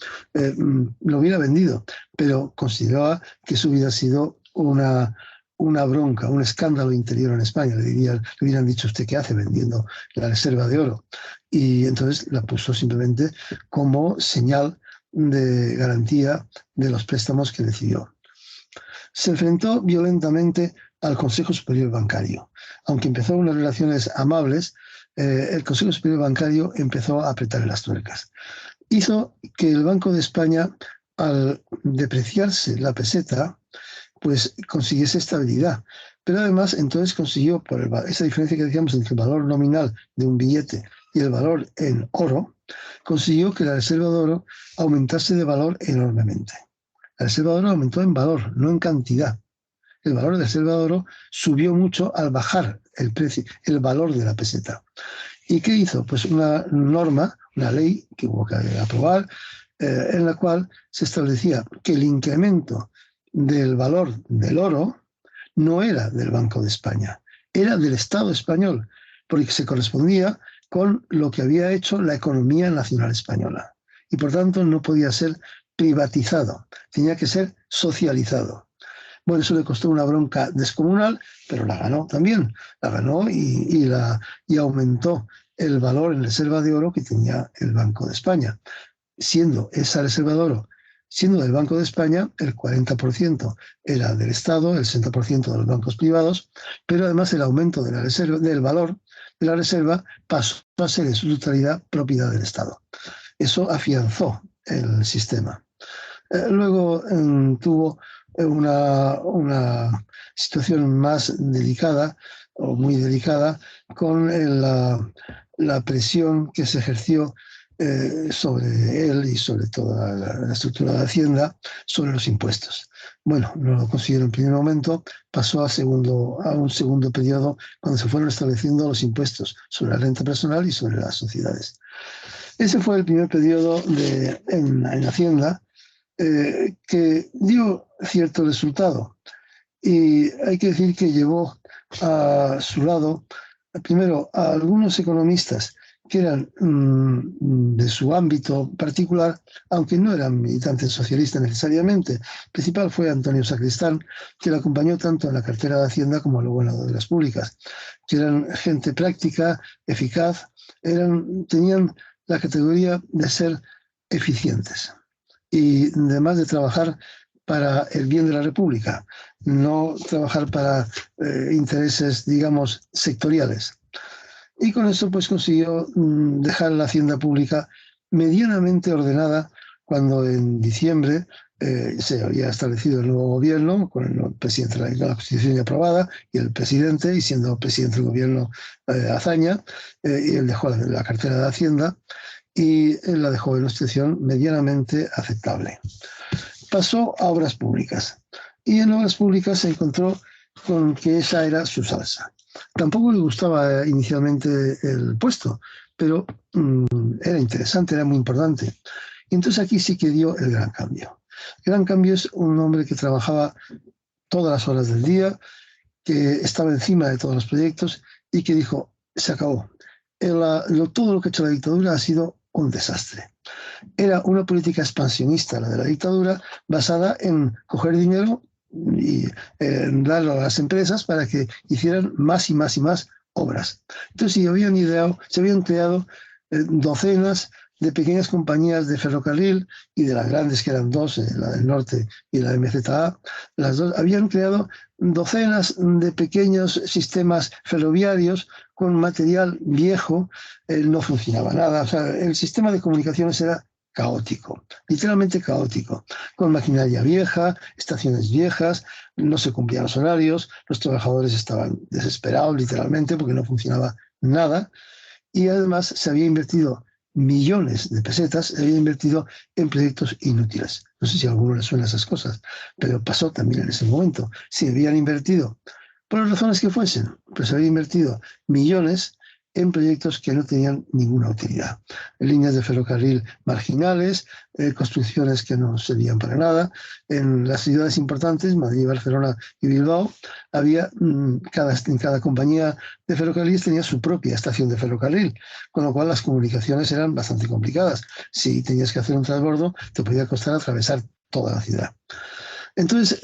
Lo hubiera vendido, pero consideraba que eso hubiera sido una bronca, un escándalo interior en España. Le hubieran dicho, ¿usted qué hace vendiendo la reserva de oro? Y entonces la puso simplemente como señal de garantía de los préstamos que recibió. Se enfrentó violentamente al Consejo Superior Bancario. Aunque empezó unas relaciones amables, el Consejo Superior Bancario empezó a apretar las tuercas. Hizo que el Banco de España, al depreciarse la peseta, pues consiguiese estabilidad. Pero además entonces consiguió, por esa diferencia que decíamos entre el valor nominal de un billete y el valor en oro, consiguió que la reserva de oro aumentase de valor enormemente. La reserva de oro aumentó en valor, no en cantidad. El valor de la reserva de oro subió mucho al bajar el precio, el valor de la peseta. ¿Y qué hizo? Pues una norma, una ley que hubo que aprobar, en la cual se establecía que el incremento del valor del oro no era del Banco de España, era del Estado español, porque se correspondía con lo que había hecho la economía nacional española. Y por tanto no podía ser privatizado, tenía que ser socializado. Bueno, eso le costó una bronca descomunal, pero la ganó también. La ganó y aumentó el valor en reserva de oro que tenía el Banco de España, siendo esa reserva de oro siendo del Banco de España el 40% era del Estado, el 60% de los bancos privados, pero además el aumento de la reserva, del valor de la reserva pasó a ser en su totalidad propiedad del Estado. Eso afianzó el sistema. Luego tuvo una situación más delicada o muy delicada con la presión que se ejerció sobre él y sobre toda la estructura de Hacienda sobre los impuestos. Bueno, no lo consiguieron en primer momento, pasó a un segundo periodo cuando se fueron estableciendo los impuestos sobre la renta personal y sobre las sociedades. Ese fue el primer periodo en Hacienda, que dio cierto resultado. Y hay que decir que llevó a su lado, primero, a algunos economistas que eran de su ámbito particular, aunque no eran militantes socialistas necesariamente. El principal fue Antonio Sacristán, que le acompañó tanto en la cartera de Hacienda como luego en la de las públicas, que eran gente práctica, eficaz, tenían la categoría de ser eficientes y además de trabajar para el bien de la República, no trabajar para intereses, digamos, sectoriales. Y con eso pues consiguió dejar la hacienda pública medianamente ordenada cuando en diciembre se había establecido el nuevo gobierno con el presidente de la Constitución ya aprobada y el presidente, y siendo presidente del gobierno Azaña, y él dejó la cartera de Hacienda y él la dejó en una situación medianamente aceptable. Pasó a obras públicas y en obras públicas se encontró con que esa era su salsa. Tampoco le gustaba inicialmente el puesto, pero era interesante, era muy importante. Y entonces aquí sí que dio el gran cambio. El gran cambio es un hombre que trabajaba todas las horas del día, que estaba encima de todos los proyectos y que dijo, se acabó. Todo lo que ha hecho la dictadura ha sido un desastre. Era una política expansionista, la de la dictadura, basada en coger dinero y darlo a las empresas para que hicieran más y más y más obras. Entonces se habían creado docenas de pequeñas compañías de ferrocarril y de las grandes, que eran dos, la del norte y la MZA, las dos habían creado docenas de pequeños sistemas ferroviarios con material viejo, no funcionaba nada. O sea, el sistema de comunicaciones era caótico, literalmente caótico, con maquinaria vieja, estaciones viejas, no se cumplían los horarios, los trabajadores estaban desesperados literalmente porque no funcionaba nada y además se había invertido millones de pesetas, se había invertido en proyectos inútiles. No sé si a alguno le suenan esas cosas, pero pasó también en ese momento. Si habían invertido, por las razones que fuesen, pues se había invertido millones en proyectos que no tenían ninguna utilidad. En líneas de ferrocarril marginales, construcciones que no servían para nada. En las ciudades importantes, Madrid, Barcelona y Bilbao, había en cada compañía de ferrocarriles tenía su propia estación de ferrocarril, con lo cual las comunicaciones eran bastante complicadas. Si tenías que hacer un transbordo, te podía costar atravesar toda la ciudad. Entonces,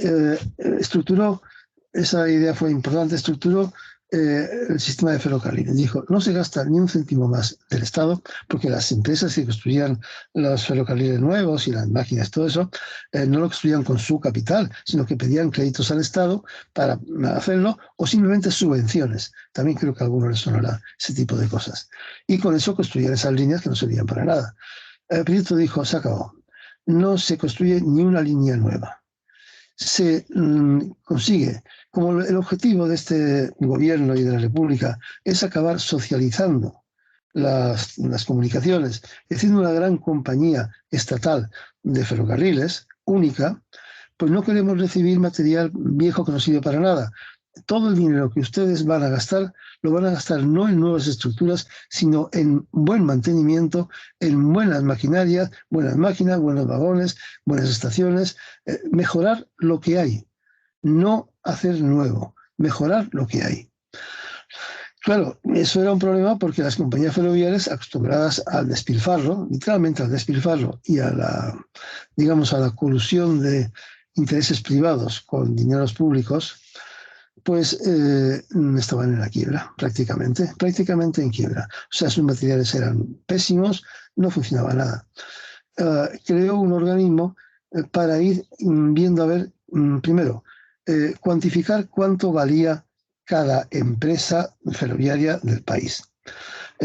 esa idea fue importante, estructuró el sistema de ferrocarriles. Dijo, no se gasta ni un céntimo más del Estado, porque las empresas que construían los ferrocarriles nuevos y las máquinas, todo eso, no lo construían con su capital, sino que pedían créditos al Estado para hacerlo, o simplemente subvenciones. También creo que a algunos les sonará ese tipo de cosas. Y con eso construían esas líneas que no servían para nada. El proyecto dijo, se acabó. No se construye ni una línea nueva. Se consigue, como el objetivo de este gobierno y de la República es acabar socializando las comunicaciones, haciendo una gran compañía estatal de ferrocarriles, única, pues no queremos recibir material viejo que no sirve para nada. Todo el dinero que ustedes van a gastar, lo van a gastar no en nuevas estructuras, sino en buen mantenimiento, en buenas maquinarias, buenas máquinas, buenos vagones, buenas estaciones, mejorar lo que hay, no hacer nuevo, mejorar lo que hay. Claro, eso era un problema porque las compañías ferroviarias, acostumbradas al despilfarro, literalmente al despilfarro y a la colusión de intereses privados con dineros públicos, pues estaban en la quiebra, prácticamente en quiebra. O sea, sus materiales eran pésimos, no funcionaba nada. Creó un organismo para ir viendo, a ver, primero, cuantificar cuánto valía cada empresa ferroviaria del país.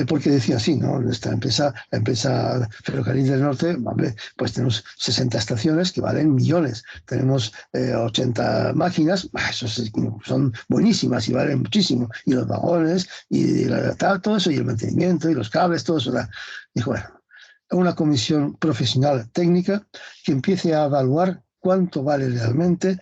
Porque decía así, ¿no? Esta empresa, la empresa Ferrocarril del Norte, hombre, pues tenemos 60 estaciones que valen millones, tenemos 80 máquinas, son buenísimas y valen muchísimo, y los vagones, y todo eso, y el mantenimiento, y los cables, todo eso. Dijo, bueno, una comisión profesional técnica que empiece a evaluar cuánto vale realmente,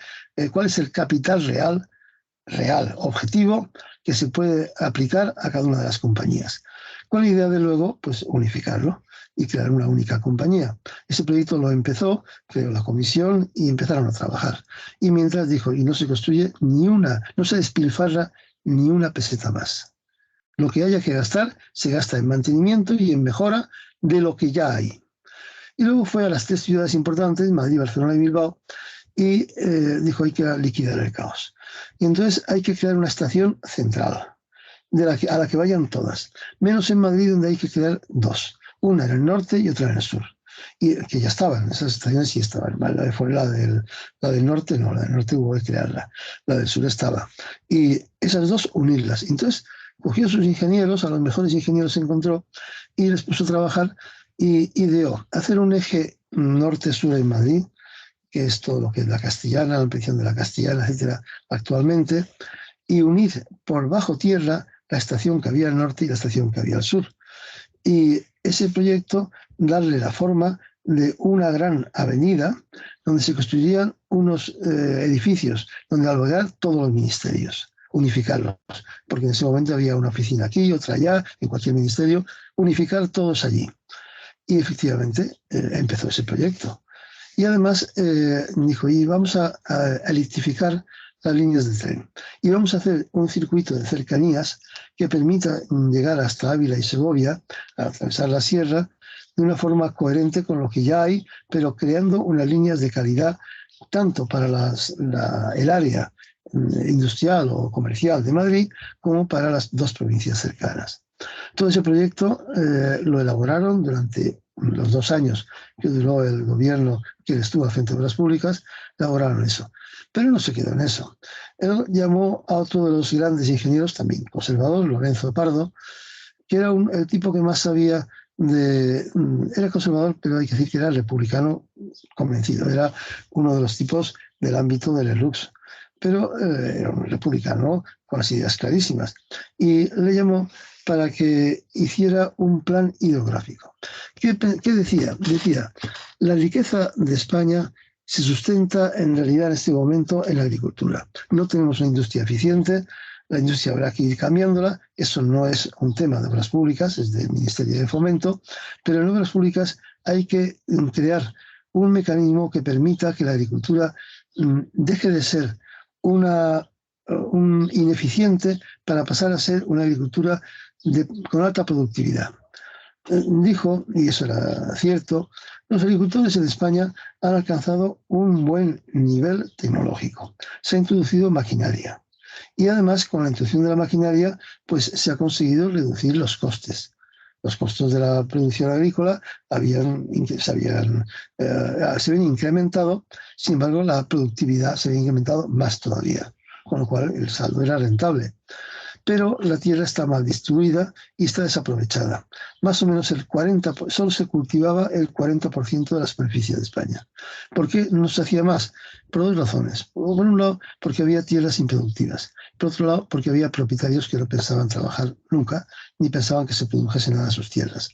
cuál es el capital real, objetivo, que se puede aplicar a cada una de las compañías. Con la idea de luego, pues, unificarlo y crear una única compañía. Ese proyecto lo empezó, creó la comisión y empezaron a trabajar. Y mientras dijo, y no se construye no se despilfarra ni una peseta más. Lo que haya que gastar, se gasta en mantenimiento y en mejora de lo que ya hay. Y luego fue a las 3 ciudades importantes, Madrid, Barcelona y Bilbao, y dijo, hay que liquidar el caos. Y entonces hay que crear una estación central, a la que vayan todas, menos en Madrid, donde hay que crear 2, una en el norte y otra en el sur. Y que ya estaban, esas estaciones sí estaban. Fue la del norte, no, la del norte hubo que crearla, la del sur estaba. Y esas 2 unirlas. Entonces cogió a sus ingenieros, a los mejores ingenieros se encontró, y les puso a trabajar y ideó hacer un eje norte-sur en Madrid, que es todo lo que es la Castellana, la ampliación de la Castellana, etcétera, actualmente, y unir por bajo tierra la estación que había al norte y la estación que había al sur. Y ese proyecto, darle la forma de una gran avenida donde se construirían unos edificios donde albergar todos los ministerios, unificarlos, porque en ese momento había una oficina aquí, otra allá, en cualquier ministerio, unificar todos allí. Y efectivamente empezó ese proyecto. Y además dijo, y vamos a electrificar las líneas de tren. Y vamos a hacer un circuito de cercanías que permita llegar hasta Ávila y Segovia, a atravesar la sierra, de una forma coherente con lo que ya hay, pero creando unas líneas de calidad tanto para el área industrial o comercial de Madrid como para las 2 provincias cercanas. Todo ese proyecto lo elaboraron durante los 2 años que duró el gobierno que estuvo al frente de Obras Públicas, elaboraron eso. Pero no se quedó en eso. Él llamó a otro de los grandes ingenieros, también conservador, Lorenzo Pardo, que era el tipo que más sabía era conservador, pero hay que decir que era republicano convencido. Era uno de los tipos del ámbito del Erlux, pero era un republicano con las ideas clarísimas. Y le llamó para que hiciera un plan hidrográfico. ¿Qué decía? Decía, la riqueza de España se sustenta en realidad en este momento en la agricultura. No tenemos una industria eficiente, la industria habrá que ir cambiándola, eso no es un tema de obras públicas, es del Ministerio de Fomento, pero en obras públicas hay que crear un mecanismo que permita que la agricultura deje de ser un ineficiente para pasar a ser una agricultura con alta productividad. Dijo, y eso era cierto, los agricultores en España han alcanzado un buen nivel tecnológico. Se ha introducido maquinaria. Y además, con la introducción de la maquinaria, pues se ha conseguido reducir los costes. Los costos de la producción agrícola se habían incrementado, sin embargo, la productividad se había incrementado más todavía, con lo cual el saldo era rentable. Pero la tierra está mal distribuida y está desaprovechada. Más o menos solo se cultivaba el 40% de la superficie de España. ¿Por qué no se hacía más? Por 2 razones. Por un lado, porque había tierras improductivas. Por otro lado, porque había propietarios que no pensaban trabajar nunca, ni pensaban que se produjese nada de sus tierras.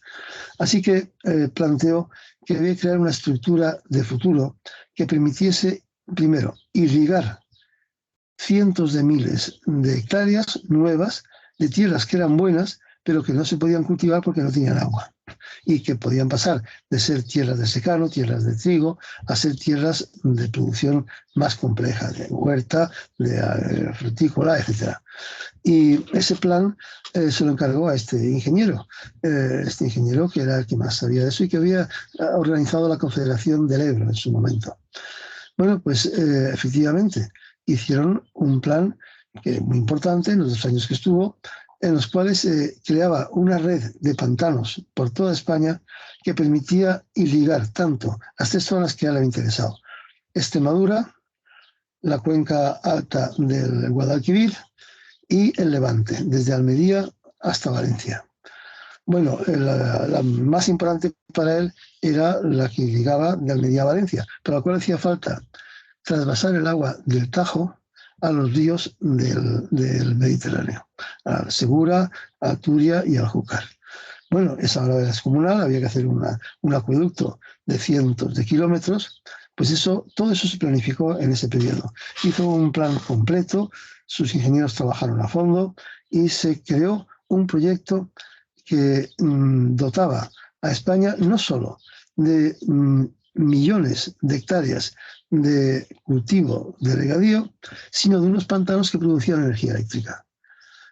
Así que planteó que debía crear una estructura de futuro que permitiese, primero, irrigar cientos de miles de hectáreas nuevas de tierras que eran buenas, pero que no se podían cultivar porque no tenían agua. Y que podían pasar de ser tierras de secano, tierras de trigo, a ser tierras de producción más compleja, de huerta, de frutícola, etc. Y ese plan se lo encargó a este ingeniero que era el que más sabía de eso y que había organizado la Confederación del Ebro en su momento. Bueno, pues efectivamente, hicieron un plan muy importante en los 2 años que estuvo, en los cuales se creaba una red de pantanos por toda España que permitía irrigar tanto las 3 zonas que ya le había interesado, Extremadura, la cuenca alta del Guadalquivir y el Levante, desde Almería hasta Valencia. Bueno, la más importante para él era la que llegaba de Almería a Valencia, para la cual hacía falta trasvasar el agua del Tajo a los ríos del Mediterráneo, a Segura, a Turia y al Júcar. Bueno, esa obra era descomunal, había que hacer un acueducto de cientos de kilómetros, pues todo eso se planificó en ese periodo. Hizo un plan completo, sus ingenieros trabajaron a fondo y se creó un proyecto que dotaba a España no solo de millones de hectáreas de cultivo de regadío, sino de unos pantanos que producían energía eléctrica.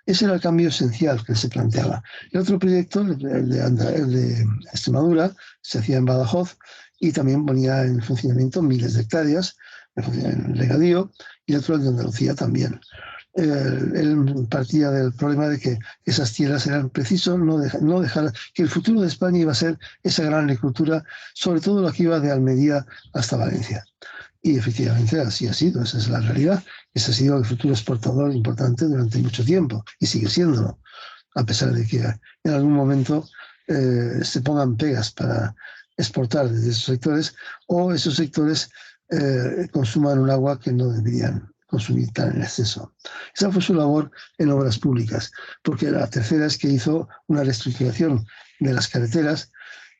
Ese era el cambio esencial que se planteaba. El otro proyecto, el de Extremadura, se hacía en Badajoz y también ponía en funcionamiento miles de hectáreas en regadío, y el otro, el de Andalucía, también. Él partía del problema de que esas tierras eran preciso no dejar, que el futuro de España iba a ser esa gran agricultura, sobre todo la que iba de Almería hasta Valencia. Y efectivamente así ha sido, esa es la realidad. Ese ha sido el futuro exportador importante durante mucho tiempo y sigue siéndolo, a pesar de que en algún momento se pongan pegas para exportar desde esos sectores, o esos sectores consuman un agua que no deberían consumir tan en exceso. Esa fue su labor en obras públicas, porque la tercera es que hizo una reestructuración de las carreteras,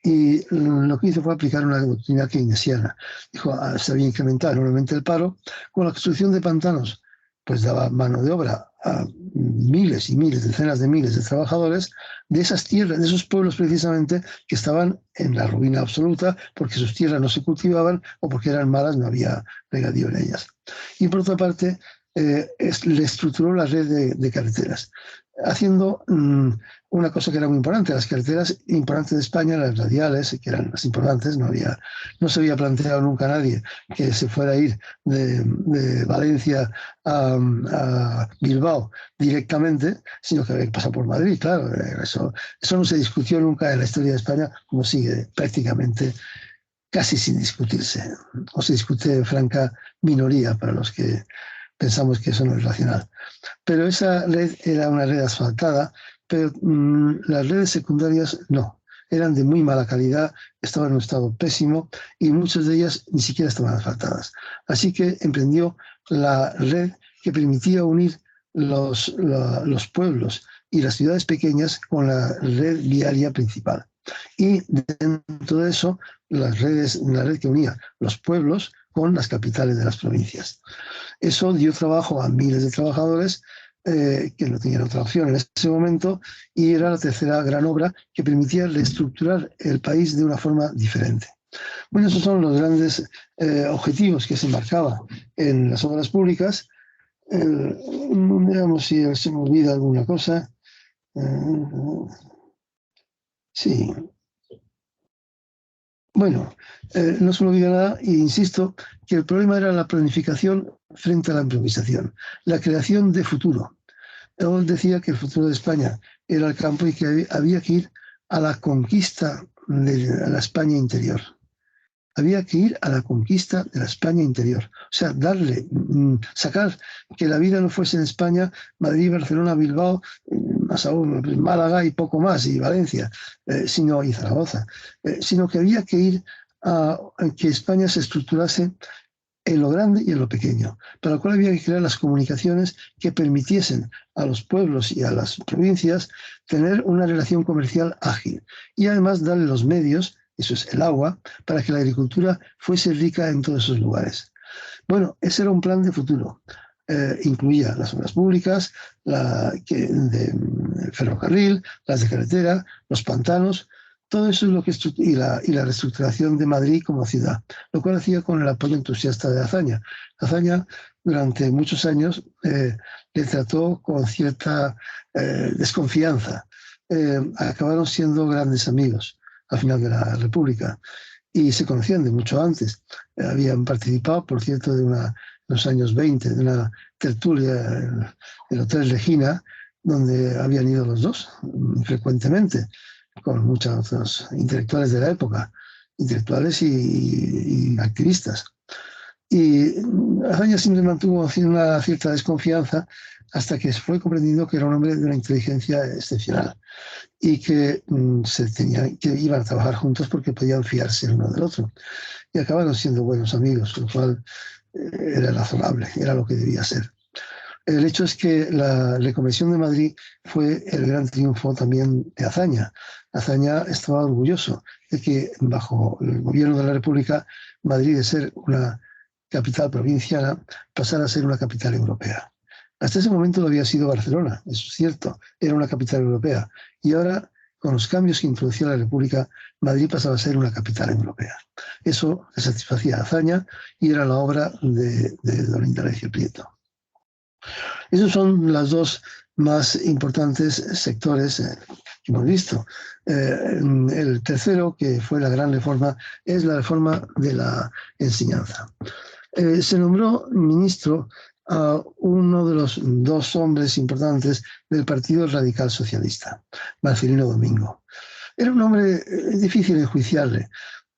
y lo que hizo fue aplicar una doctrina keynesiana. Dijo, se había incrementado enormemente el paro. Con la construcción de pantanos, pues daba mano de obra a miles y miles, decenas de miles de trabajadores de esas tierras, de esos pueblos precisamente que estaban en la ruina absoluta porque sus tierras no se cultivaban o porque eran malas, no había regadío en ellas. Y por otra parte, le estructuró la red de carreteras, haciendo una cosa que era muy importante. Las carreteras importantes de España, las radiales, que eran las importantes, no se había planteado nunca nadie que se fuera a ir de Valencia a Bilbao directamente, sino que había que pasar por Madrid, claro. Eso no se discutió nunca en la historia de España, como sigue prácticamente casi sin discutirse, o se discute en franca minoría para los que pensamos que eso no es racional. Pero esa red era una red asfaltada, pero las redes secundarias no. Eran de muy mala calidad, estaban en un estado pésimo y muchas de ellas ni siquiera estaban asfaltadas. Así que emprendió la red que permitía unir los pueblos y las ciudades pequeñas con la red viaria principal. Y dentro de eso, la red que unía los pueblos con las capitales de las provincias. Eso dio trabajo a miles de trabajadores que no tenían otra opción en ese momento, y era la tercera gran obra que permitía reestructurar el país de una forma diferente. Bueno, esos son los grandes objetivos que se marcaba en las obras públicas. Veamos si se me olvida alguna cosa. Sí. Bueno, no se me olvida nada, e insisto que el problema era la planificación frente a la improvisación, la creación de futuro. Él decía que el futuro de España era el campo y que había que ir a la conquista de la España interior. Había que ir a la conquista de la España interior. O sea, sacar que la vida no fuese en España, Madrid, Barcelona, Bilbao, más aún Málaga y poco más, y Valencia, y Zaragoza, sino que había que ir a que España se estructurase en lo grande y en lo pequeño, para lo cual había que crear las comunicaciones que permitiesen a los pueblos y a las provincias tener una relación comercial ágil, y además darle los medios, eso es el agua, para que la agricultura fuese rica en todos esos lugares. Bueno, ese era un plan de futuro. Incluía las obras públicas, el ferrocarril, las de carretera, los pantanos. Todo eso es lo que y la reestructuración de Madrid como ciudad, lo cual hacía con el apoyo entusiasta de Azaña. Azaña, durante muchos años, le trató con cierta desconfianza. Acabaron siendo grandes amigos al final de la República y se conocían de mucho antes. Habían participado, por cierto, en los años 20, de una tertulia en el Hotel Regina, donde habían ido los dos frecuentemente, con muchos otros intelectuales de la época, intelectuales y activistas. Y Azaña siempre mantuvo una cierta desconfianza hasta que fue comprendido que era un hombre de una inteligencia excepcional y que, que iban a trabajar juntos porque podían fiarse el uno del otro. Y acabaron siendo buenos amigos, lo cual era razonable, era lo que debía ser. El hecho es que la Reconversión de Madrid fue el gran triunfo también de Azaña. Azaña estaba orgulloso de que bajo el gobierno de la República, Madrid, de ser una capital provinciana, pasara a ser una capital europea. Hasta ese momento lo había sido Barcelona, eso es cierto, era una capital europea. Y ahora, con los cambios que introducía la República, Madrid pasaba a ser una capital europea. Eso le satisfacía a Azaña y era la obra de don Indalecio Prieto. Esos son los dos más importantes sectores que hemos visto. El tercero, que fue la gran reforma, es la reforma de la enseñanza. Se nombró ministro a uno de los dos hombres importantes del Partido Radical Socialista, Marcelino Domingo. Era un hombre difícil de enjuiciarle.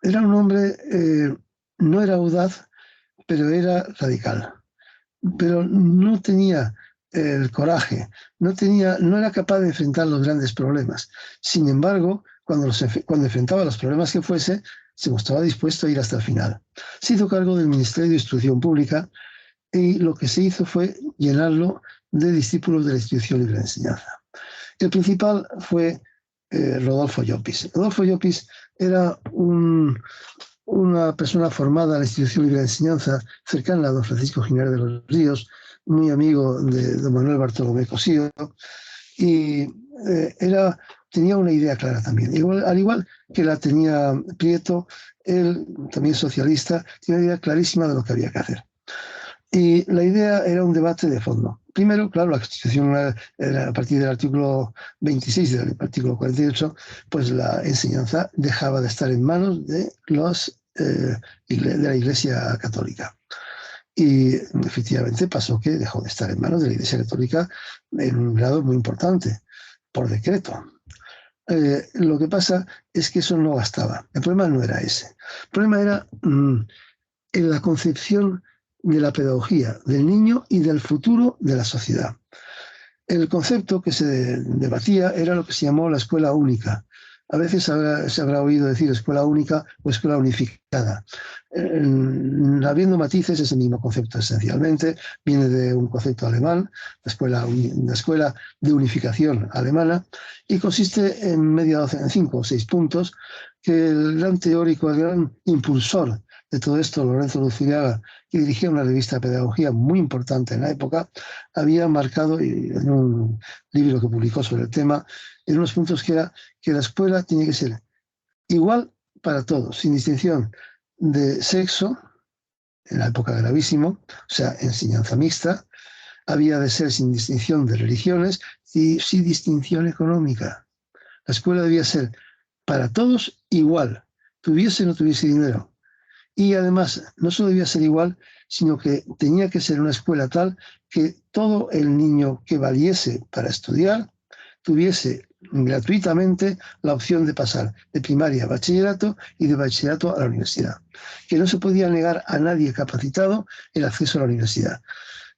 Era un hombre, no era audaz, pero era radical. Pero no tenía el coraje, no era capaz de enfrentar los grandes problemas. Sin embargo, cuando enfrentaba los problemas que fuese, se mostraba dispuesto a ir hasta el final. Se hizo cargo del Ministerio de Instrucción Pública y lo que se hizo fue llenarlo de discípulos de la Institución Libre de Enseñanza. El principal fue Rodolfo Llopis. Rodolfo Llopis era una persona formada en la Institución Libre de Enseñanza, cercana a don Francisco Giner de los Ríos, muy amigo de don Manuel Bartolomé Cosío, y tenía una idea clara también. Al igual que la tenía Prieto, él, también socialista, tenía una idea clarísima de lo que había que hacer. Y la idea era un debate de fondo. Primero, claro, la Constitución, a partir del artículo 26 del artículo 48, pues la enseñanza dejaba de estar en manos de la Iglesia Católica. Y efectivamente pasó que dejó de estar en manos de la Iglesia Católica en un grado muy importante, por decreto. Lo que pasa es que eso no bastaba. El problema no era ese. El problema era en la concepción de la pedagogía del niño y del futuro de la sociedad. El concepto que se debatía era lo que se llamó la escuela única. A veces se habrá oído decir escuela única o escuela unificada. Habiendo matices, es el mismo concepto esencialmente. Viene de un concepto alemán, la escuela de unificación alemana, y consiste en 5 o 6 puntos que el gran teórico, el gran impulsor de todo esto, Lorenzo Luzuriaga, que dirigía una revista de pedagogía muy importante en la época, había marcado, en un libro que publicó sobre el tema, en unos puntos que era que la escuela tiene que ser igual para todos, sin distinción de sexo, en la época gravísimo, o sea, enseñanza mixta, había de ser sin distinción de religiones y sin distinción económica. La escuela debía ser para todos igual, tuviese o no tuviese dinero. Y además, no solo debía ser igual, sino que tenía que ser una escuela tal que todo el niño que valiese para estudiar tuviese gratuitamente la opción de pasar de primaria a bachillerato y de bachillerato a la universidad. Que no se podía negar a nadie capacitado el acceso a la universidad.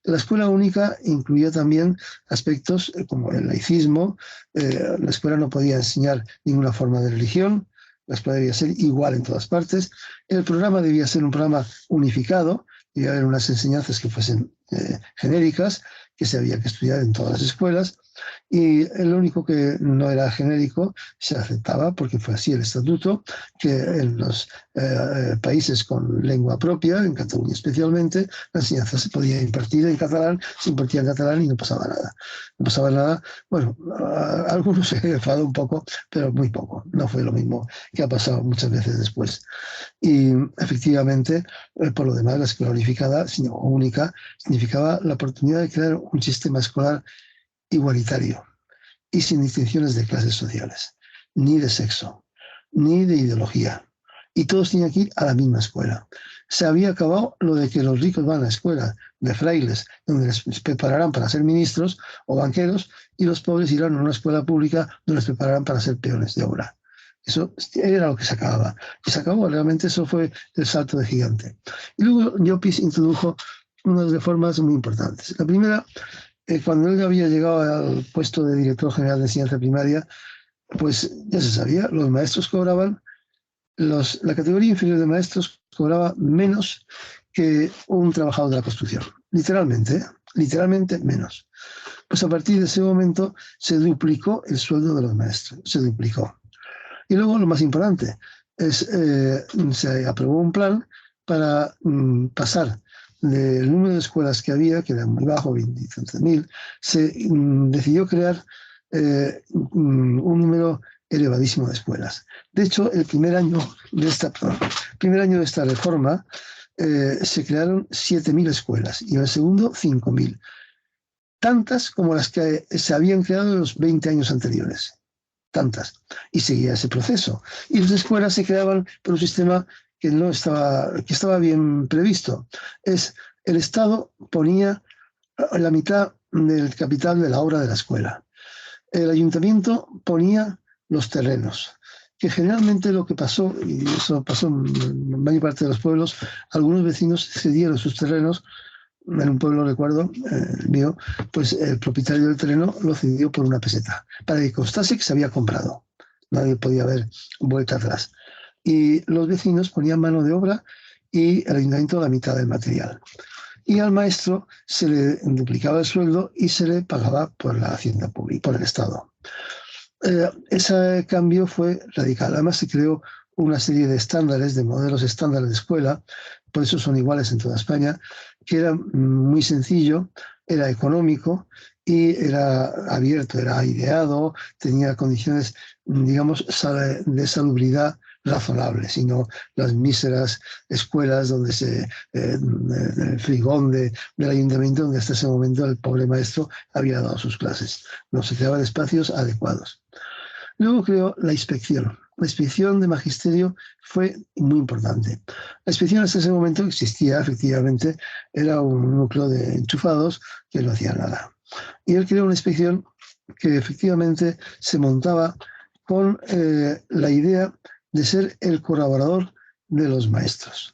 La escuela única incluía también aspectos como el laicismo. La escuela no podía enseñar ninguna forma de religión. La escuela debía ser igual en todas partes. El programa debía ser un programa unificado. Debía haber unas enseñanzas que fuesen genéricas, que se había que estudiar en todas las escuelas. Y el único que no era genérico se aceptaba, porque fue así el estatuto, que en los países con lengua propia, en Cataluña especialmente, la enseñanza se podía impartir en catalán, se impartía en catalán y no pasaba nada. No pasaba nada. Bueno, algunos se enfadó un poco, pero muy poco. No fue lo mismo que ha pasado muchas veces después. Y efectivamente, por lo demás, la escuela unificada, sino única, significaba la oportunidad de crear un sistema escolar igualitario y sin distinciones de clases sociales, ni de sexo, ni de ideología. Y todos tenían que ir a la misma escuela. Se había acabado lo de que los ricos van a la escuela de frailes, donde les prepararán para ser ministros o banqueros, y los pobres irán a una escuela pública donde les prepararán para ser peones de obra. Eso era lo que se acababa. Y se acabó, realmente eso fue el salto de gigante. Y luego Llopis introdujo unas reformas muy importantes. La primera, cuando él había llegado al puesto de director general de enseñanza primaria, pues ya se sabía, los maestros cobraban, la categoría inferior de maestros cobraba menos que un trabajador de la construcción. Literalmente menos. Pues a partir de ese momento se duplicó el sueldo de los maestros, se duplicó. Y luego lo más importante, se aprobó un plan para pasar del número de escuelas que había, que era muy bajo, 23.000, se decidió crear un número elevadísimo de escuelas. De hecho, el primer año de esta reforma se crearon 7.000 escuelas y en el segundo 5.000, tantas como las que se habían creado en los 20 años anteriores. Tantas. Y seguía ese proceso. Y las escuelas se creaban por un sistema que estaba bien previsto. El Estado ponía la mitad del capital de la obra de la escuela. El ayuntamiento ponía los terrenos, que generalmente lo que pasó, y eso pasó en mayor parte de los pueblos, algunos vecinos cedieron sus terrenos. En un pueblo, recuerdo, el mío, pues el propietario del terreno lo cedió por una peseta, para que constase que se había comprado. Nadie podía haber vuelta atrás. Y los vecinos ponían mano de obra y el ayuntamiento la mitad del material. Y al maestro se le duplicaba el sueldo y se le pagaba por la hacienda pública, por el Estado. Ese cambio fue radical. Además se creó una serie de estándares, de modelos estándares de escuela, por eso son iguales en toda España, que era muy sencillo, era económico y era abierto, era ideado, tenía condiciones, digamos, de salubridad razonables, y no las míseras escuelas donde el frigón del ayuntamiento, donde hasta ese momento el pobre maestro había dado sus clases. No se creaban espacios adecuados. Luego creó la inspección. La inspección de magisterio fue muy importante. La inspección hasta ese momento existía, efectivamente, era un núcleo de enchufados que no hacían nada. Y él creó una inspección que efectivamente se montaba con la idea de ser el colaborador de los maestros.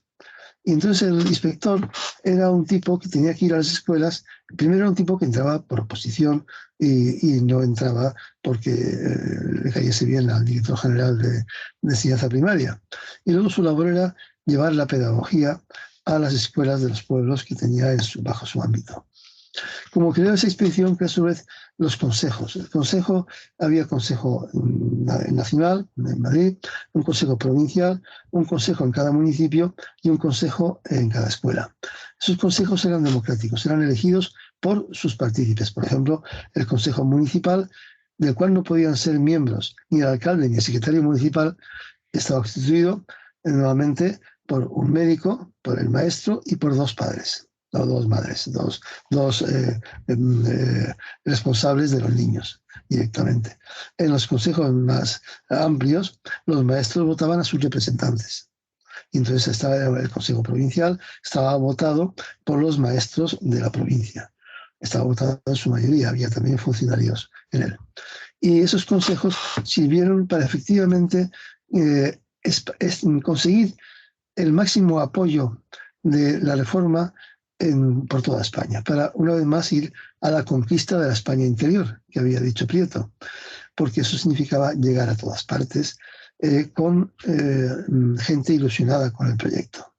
Y entonces el inspector era un tipo que tenía que ir a las escuelas. Primero era un tipo que entraba por oposición y no entraba porque le cayese bien al director general de enseñanza primaria. Y luego su labor era llevar la pedagogía a las escuelas de los pueblos que tenía bajo su ámbito. Como creó esa inspección, que a su vez los consejos. Había consejo nacional en Madrid, un consejo provincial, un consejo en cada municipio y un consejo en cada escuela. Esos consejos eran democráticos, eran elegidos por sus partícipes. Por ejemplo, el consejo municipal, del cual no podían ser miembros ni el alcalde ni el secretario municipal, estaba constituido nuevamente por un médico, por el maestro y por dos padres. No, dos madres, dos responsables de los niños directamente. En los consejos más amplios, los maestros votaban a sus representantes. Y entonces estaba el consejo provincial, estaba votado por los maestros de la provincia. Estaba votado en su mayoría, había también funcionarios en él. Y esos consejos sirvieron para efectivamente conseguir el máximo apoyo de la reforma por toda España, para una vez más ir a la conquista de la España interior, que había dicho Prieto, porque eso significaba llegar a todas partes con gente ilusionada con el proyecto.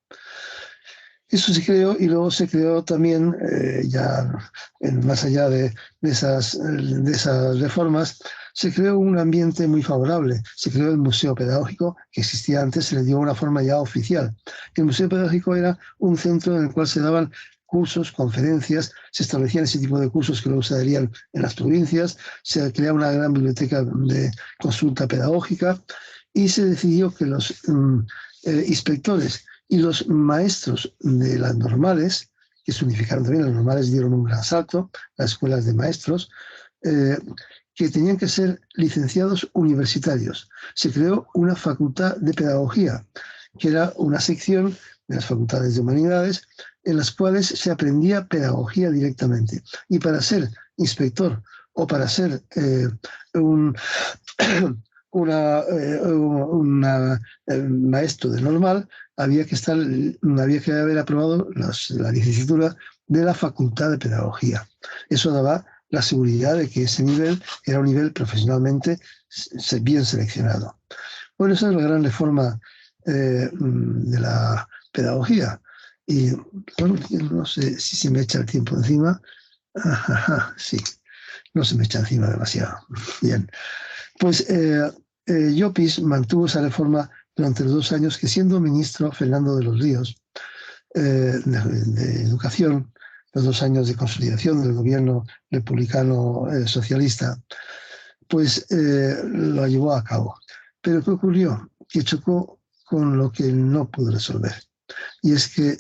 Eso se creó, y luego se creó también, más allá de esas reformas, se creó un ambiente muy favorable. Se creó el Museo Pedagógico, que existía antes, se le dio una forma ya oficial. El Museo Pedagógico era un centro en el cual se daban cursos, conferencias, se establecían ese tipo de cursos que luego se darían en las provincias, se creaba una gran biblioteca de consulta pedagógica y se decidió que los inspectores y los maestros de las normales, que se unificaron también, las normales dieron un gran salto, las escuelas de maestros, que tenían que ser licenciados universitarios. Se creó una facultad de pedagogía, que era una sección de las facultades de humanidades, en las cuales se aprendía pedagogía directamente. Y para ser inspector o para ser un un maestro de normal había que haber aprobado la licenciatura de la Facultad de Pedagogía. Eso daba la seguridad de que ese nivel era un nivel profesionalmente bien seleccionado. Bueno, esa es la gran reforma de la pedagogía. Y bueno, no sé si se me echa el tiempo encima. Sí, no se me echa encima demasiado. Bien. Pues Llopis mantuvo esa reforma durante los 2 años que, siendo ministro Fernando de los Ríos de Educación, los 2 años de consolidación del gobierno republicano socialista, pues lo llevó a cabo. Pero ¿qué ocurrió? Que chocó con lo que no pudo resolver. Y es que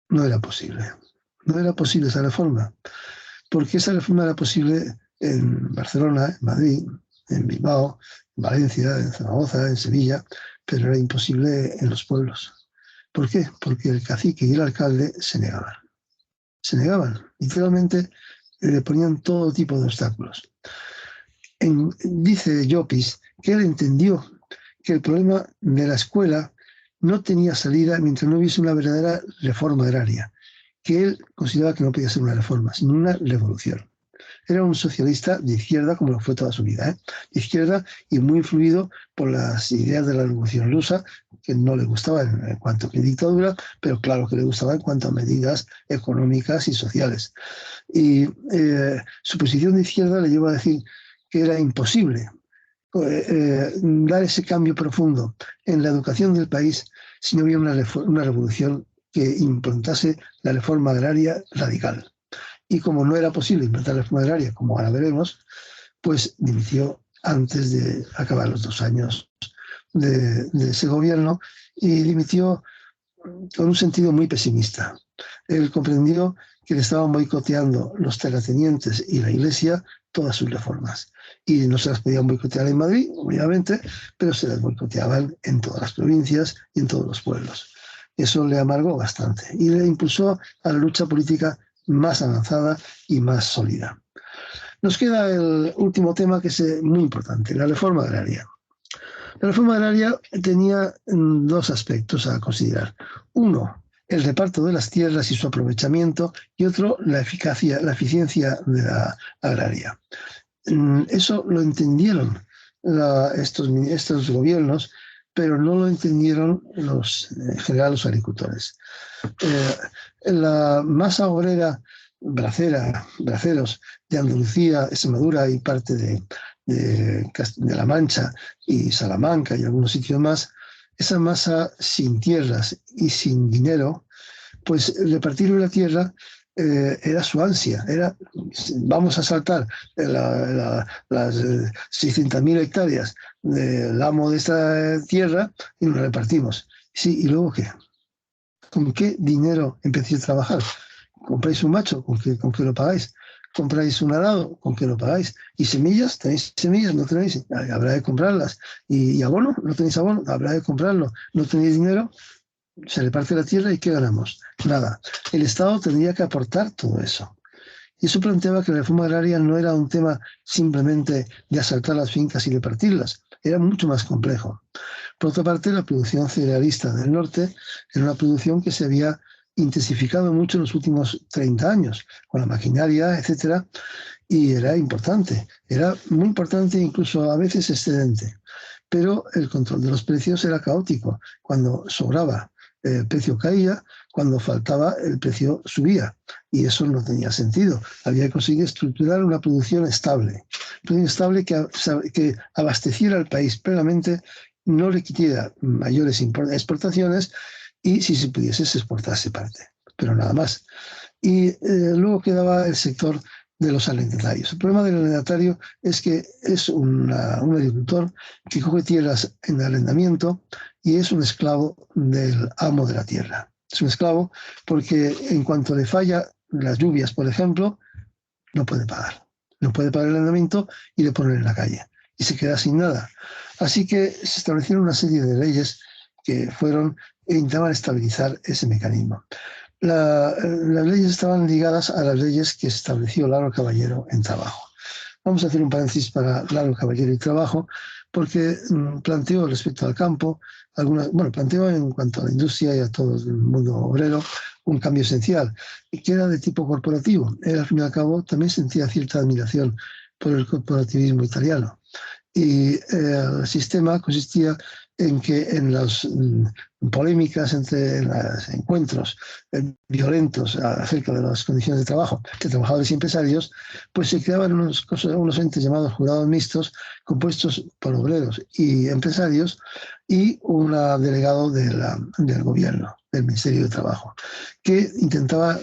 no era posible. No era posible esa reforma. Porque esa reforma era posible en Barcelona, en Madrid, en Bilbao, en Valencia, en Zaragoza, en Sevilla, pero era imposible en los pueblos. ¿Por qué? Porque el cacique y el alcalde se negaban. Se negaban. Literalmente le ponían todo tipo de obstáculos. Dice Llopis que él entendió que el problema de la escuela no tenía salida mientras no hubiese una verdadera reforma agraria, que él consideraba que no podía ser una reforma, sino una revolución. Era un socialista de izquierda, como lo fue toda su vida, de izquierda, y muy influido por las ideas de la Revolución Rusa, que no le gustaba en cuanto a dictadura, pero claro que le gustaba en cuanto a medidas económicas y sociales. Y su posición de izquierda le llevó a decir que era imposible dar ese cambio profundo en la educación del país si no había una revolución que implantase la reforma agraria radical. Y como no era posible implantar la reforma agraria, como ahora veremos, pues dimitió antes de acabar los 2 años de ese gobierno, y dimitió con un sentido muy pesimista. Él comprendió que le estaban boicoteando los terratenientes y la Iglesia todas sus reformas. Y no se las podían boicotear en Madrid, obviamente, pero se las boicoteaban en todas las provincias y en todos los pueblos. Eso le amargó bastante y le impulsó a la lucha política más avanzada y más sólida. Nos queda el último tema, que es muy importante, la reforma agraria. La reforma agraria tenía 2 aspectos a considerar. Uno, el reparto de las tierras y su aprovechamiento, y otro, la eficiencia de la agraria. Eso lo entendieron estos gobiernos, pero no lo entendieron en general los agricultores. La masa obrera braceros de Andalucía, Extremadura y parte de La Mancha y Salamanca y algunos sitios más, esa masa sin tierras y sin dinero, pues repartir la tierra era su ansia, vamos a saltar las 600.000 hectáreas del amo de esta tierra y nos repartimos. Sí, ¿y luego qué? ¿Con qué dinero empecéis a trabajar? ¿Compráis un macho? ¿Con qué lo pagáis? ¿Compráis un arado? ¿Con qué lo pagáis? ¿Y semillas? ¿Tenéis semillas? ¿No tenéis? Habrá de comprarlas. ¿Y abono? ¿No tenéis abono? Habrá de comprarlo. ¿No tenéis dinero? Se reparte la tierra y ¿qué ganamos? Nada. El Estado tendría que aportar todo eso. Y eso planteaba que la reforma agraria no era un tema simplemente de asaltar las fincas y repartirlas, era mucho más complejo. Por otra parte, la producción cerealista del norte era una producción que se había intensificado mucho en los últimos 30 años, con la maquinaria, etcétera, y era muy importante, incluso a veces excedente. Pero el control de los precios era caótico. Cuando sobraba, el precio caía; cuando faltaba, el precio subía, y eso no tenía sentido. Había que conseguir estructurar una producción estable que abasteciera al país plenamente, no requiriera mayores exportaciones, y si se pudiese, se exportase parte, pero nada más. Y luego quedaba el sector de los arrendatarios. El problema del arrendatario es que es un agricultor que coge tierras en arrendamiento y es un esclavo del amo de la tierra. Es un esclavo porque en cuanto le falla las lluvias, por ejemplo, no puede pagar. No puede pagar el arrendamiento y le ponen en la calle y se queda sin nada. Así que se establecieron una serie de leyes que intentaban estabilizar ese mecanismo. Las leyes estaban ligadas a las leyes que estableció Laro Caballero en trabajo. Vamos a hacer un paréntesis para Laro Caballero y trabajo, porque planteó respecto al campo, planteó en cuanto a la industria y a todo el mundo obrero un cambio esencial, que era de tipo corporativo. Él, al fin y al cabo, también sentía cierta admiración por el corporativismo italiano. Y el sistema consistía en que en las polémicas entre los encuentros violentos acerca de las condiciones de trabajo de trabajadores y empresarios, pues se creaban unos entes llamados jurados mixtos, compuestos por obreros y empresarios, y un delegado del gobierno, del Ministerio de Trabajo, que intentaba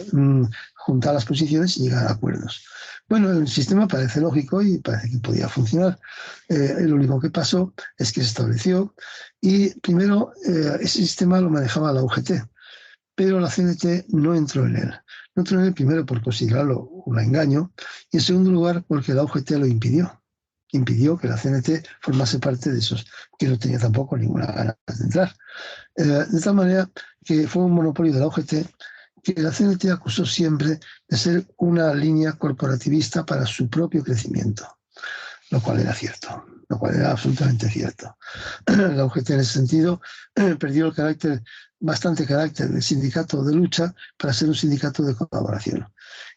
juntar las posiciones y llegar a acuerdos. Bueno, el sistema parece lógico y parece que podía funcionar. Lo único que pasó es que se estableció y primero ese sistema lo manejaba la UGT, pero la CNT no entró en él. No entró en él primero por considerarlo un engaño y en segundo lugar porque la UGT lo impidió. Impidió que la CNT formase parte de esos que no tenía tampoco ninguna ganas de entrar. De tal manera que fue un monopolio de la UGT, que la CNT acusó siempre de ser una línea corporativista para su propio crecimiento, lo cual era cierto, lo cual era absolutamente cierto. La UGT en ese sentido perdió bastante carácter de sindicato de lucha para ser un sindicato de colaboración.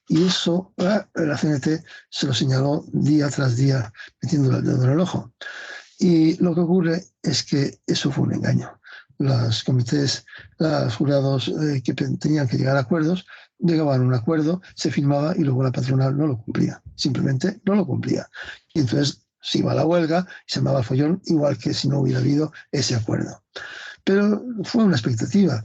Y eso la CNT se lo señaló día tras día metiéndole el dedo en el ojo. Y lo que ocurre es que eso fue un engaño. Los comités, los jurados que tenían que llegar a acuerdos, llegaban a un acuerdo, se firmaba y luego la patronal no lo cumplía. Simplemente no lo cumplía. Y entonces se iba a la huelga y se llamaba el follón, igual que si no hubiera habido ese acuerdo. Pero fue una expectativa.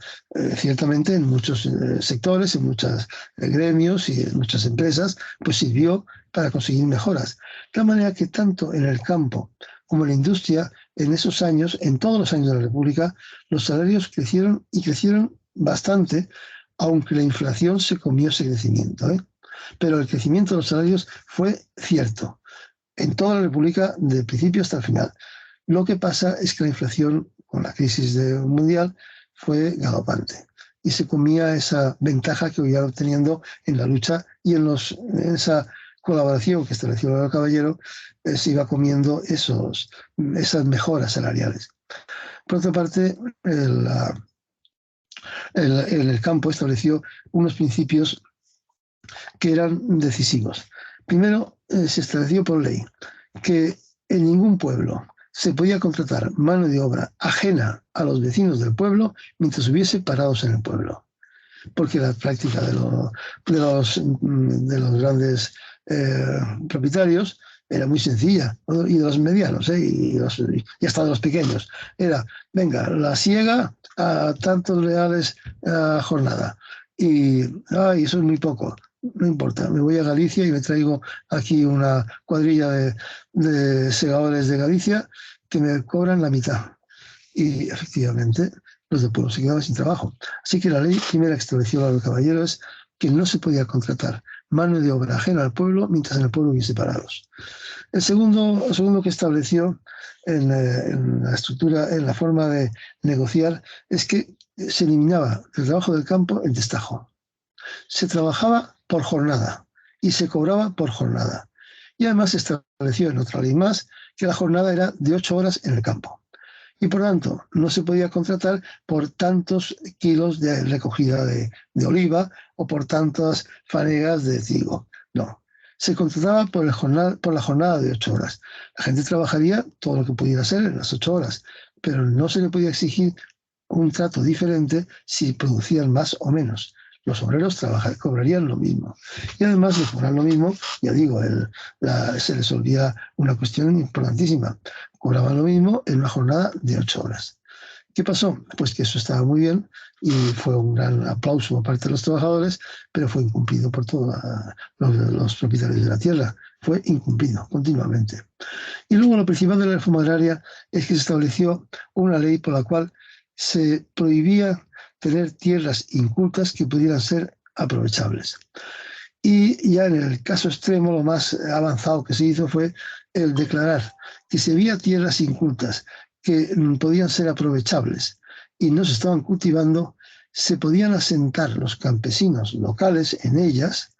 Ciertamente en muchos sectores, en muchos gremios y en muchas empresas, pues sirvió para conseguir mejoras. De tal manera que tanto en el campo como en la industria, en esos años, en todos los años de la República, los salarios crecieron y crecieron bastante, aunque la inflación se comió ese crecimiento. Pero el crecimiento de los salarios fue cierto en toda la República, del principio hasta el final. Lo que pasa es que la inflación, con la crisis mundial, fue galopante y se comía esa ventaja que iba obteniendo en la lucha y en esa colaboración que estableció el Caballero, se iba comiendo esas mejoras salariales. Por otra parte, el campo estableció unos principios que eran decisivos. Primero, se estableció por ley que en ningún pueblo se podía contratar mano de obra ajena a los vecinos del pueblo mientras hubiese parados en el pueblo, porque la práctica de los grandes propietarios era muy sencilla, y de los medianos, y hasta de los pequeños. Era, venga, la siega a tantos reales a jornada, y eso es muy poco. No importa, me voy a Galicia y me traigo aquí una cuadrilla de segadores de Galicia que me cobran la mitad. Y efectivamente los del pueblo se quedaban sin trabajo. Así que la ley primera que estableció la del Caballero es que no se podía contratar mano de obra ajena al pueblo mientras en el pueblo hubiese parados. El segundo que estableció en la estructura, en la forma de negociar, es que se eliminaba el trabajo del campo en destajo. Se trabajaba por jornada y se cobraba por jornada. Y además se estableció en otra ley más que la jornada era de 8 horas en el campo. Y por tanto, no se podía contratar por tantos kilos de recogida de oliva o por tantas fanegas de trigo. No. Se contrataba por la jornada de 8 horas. La gente trabajaría todo lo que pudiera ser en las 8 horas, pero no se le podía exigir un trato diferente si producían más o menos. Los obreros cobrarían lo mismo. Y además de cobrar lo mismo, ya digo, se les olvida una cuestión importantísima. Cobraban lo mismo en una jornada de 8 horas. ¿Qué pasó? Pues que eso estaba muy bien y fue un gran aplauso por parte de los trabajadores, pero fue incumplido por todos los propietarios de la tierra. Fue incumplido continuamente. Y luego lo principal de la reforma agraria es que se estableció una ley por la cual se prohibía tener tierras incultas que pudieran ser aprovechables. Y ya en el caso extremo, lo más avanzado que se hizo fue el declarar que si había tierras incultas que podían ser aprovechables y no se estaban cultivando, se podían asentar los campesinos locales en ellas,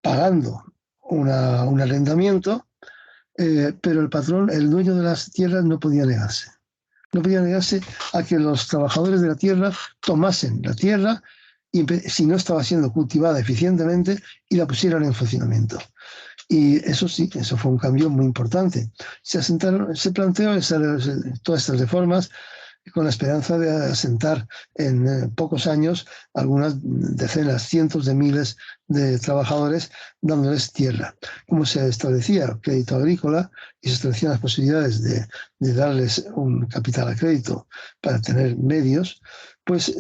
pagando un arrendamiento pero el patrón, el dueño de las tierras, no podía negarse. No podía negarse a que los trabajadores de la tierra tomasen la tierra y, si no estaba siendo cultivada eficientemente, y la pusieran en funcionamiento. Y eso sí, eso fue un cambio muy importante. Se planteó todas estas reformas con la esperanza de asentar en pocos años algunas decenas, cientos de miles de trabajadores, dándoles tierra. Como se establecía crédito agrícola y se establecían las posibilidades de darles un capital a crédito para tener medios, pues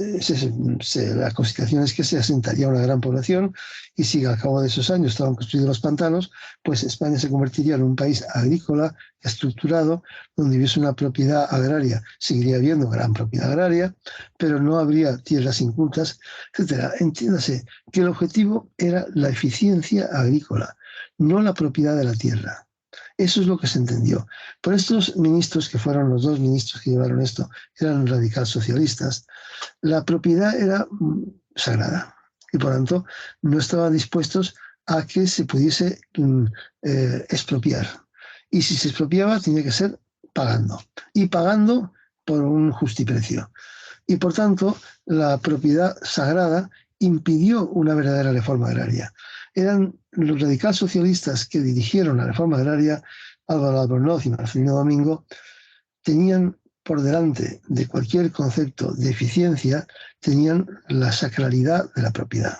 la consideración es que se asentaría una gran población, y si al cabo de esos años estaban construidos los pantanos, pues España se convertiría en un país agrícola, estructurado, donde hubiese una propiedad agraria. Seguiría habiendo gran propiedad agraria, pero no habría tierras incultas, etc. Entiéndase que el objetivo era la eficiencia agrícola, no la propiedad de la tierra. Eso es lo que se entendió. Por estos ministros, que fueron los dos ministros que llevaron esto, eran radical socialistas, la propiedad era sagrada y por tanto no estaban dispuestos a que se pudiese expropiar. Y si se expropiaba tenía que ser pagando, y pagando por un justiprecio. Y por tanto la propiedad sagrada impidió una verdadera reforma agraria. Eran los radicales socialistas que dirigieron la reforma agraria, Álvaro Albornoz y Marcelino Domingo, tenían por delante de cualquier concepto de eficiencia, tenían la sacralidad de la propiedad.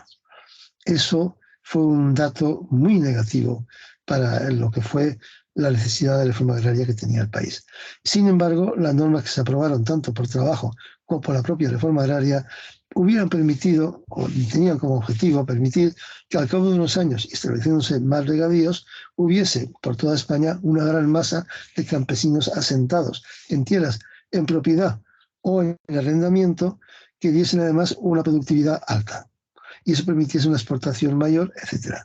Eso fue un dato muy negativo para lo que fue la necesidad de reforma agraria que tenía el país. Sin embargo, las normas que se aprobaron tanto por trabajo como por la propia reforma agraria hubieran permitido, o tenían como objetivo permitir, que al cabo de unos años, estableciéndose más regadíos, hubiese por toda España una gran masa de campesinos asentados en tierras en propiedad o en arrendamiento, que diesen además una productividad alta, y eso permitiese una exportación mayor, etc.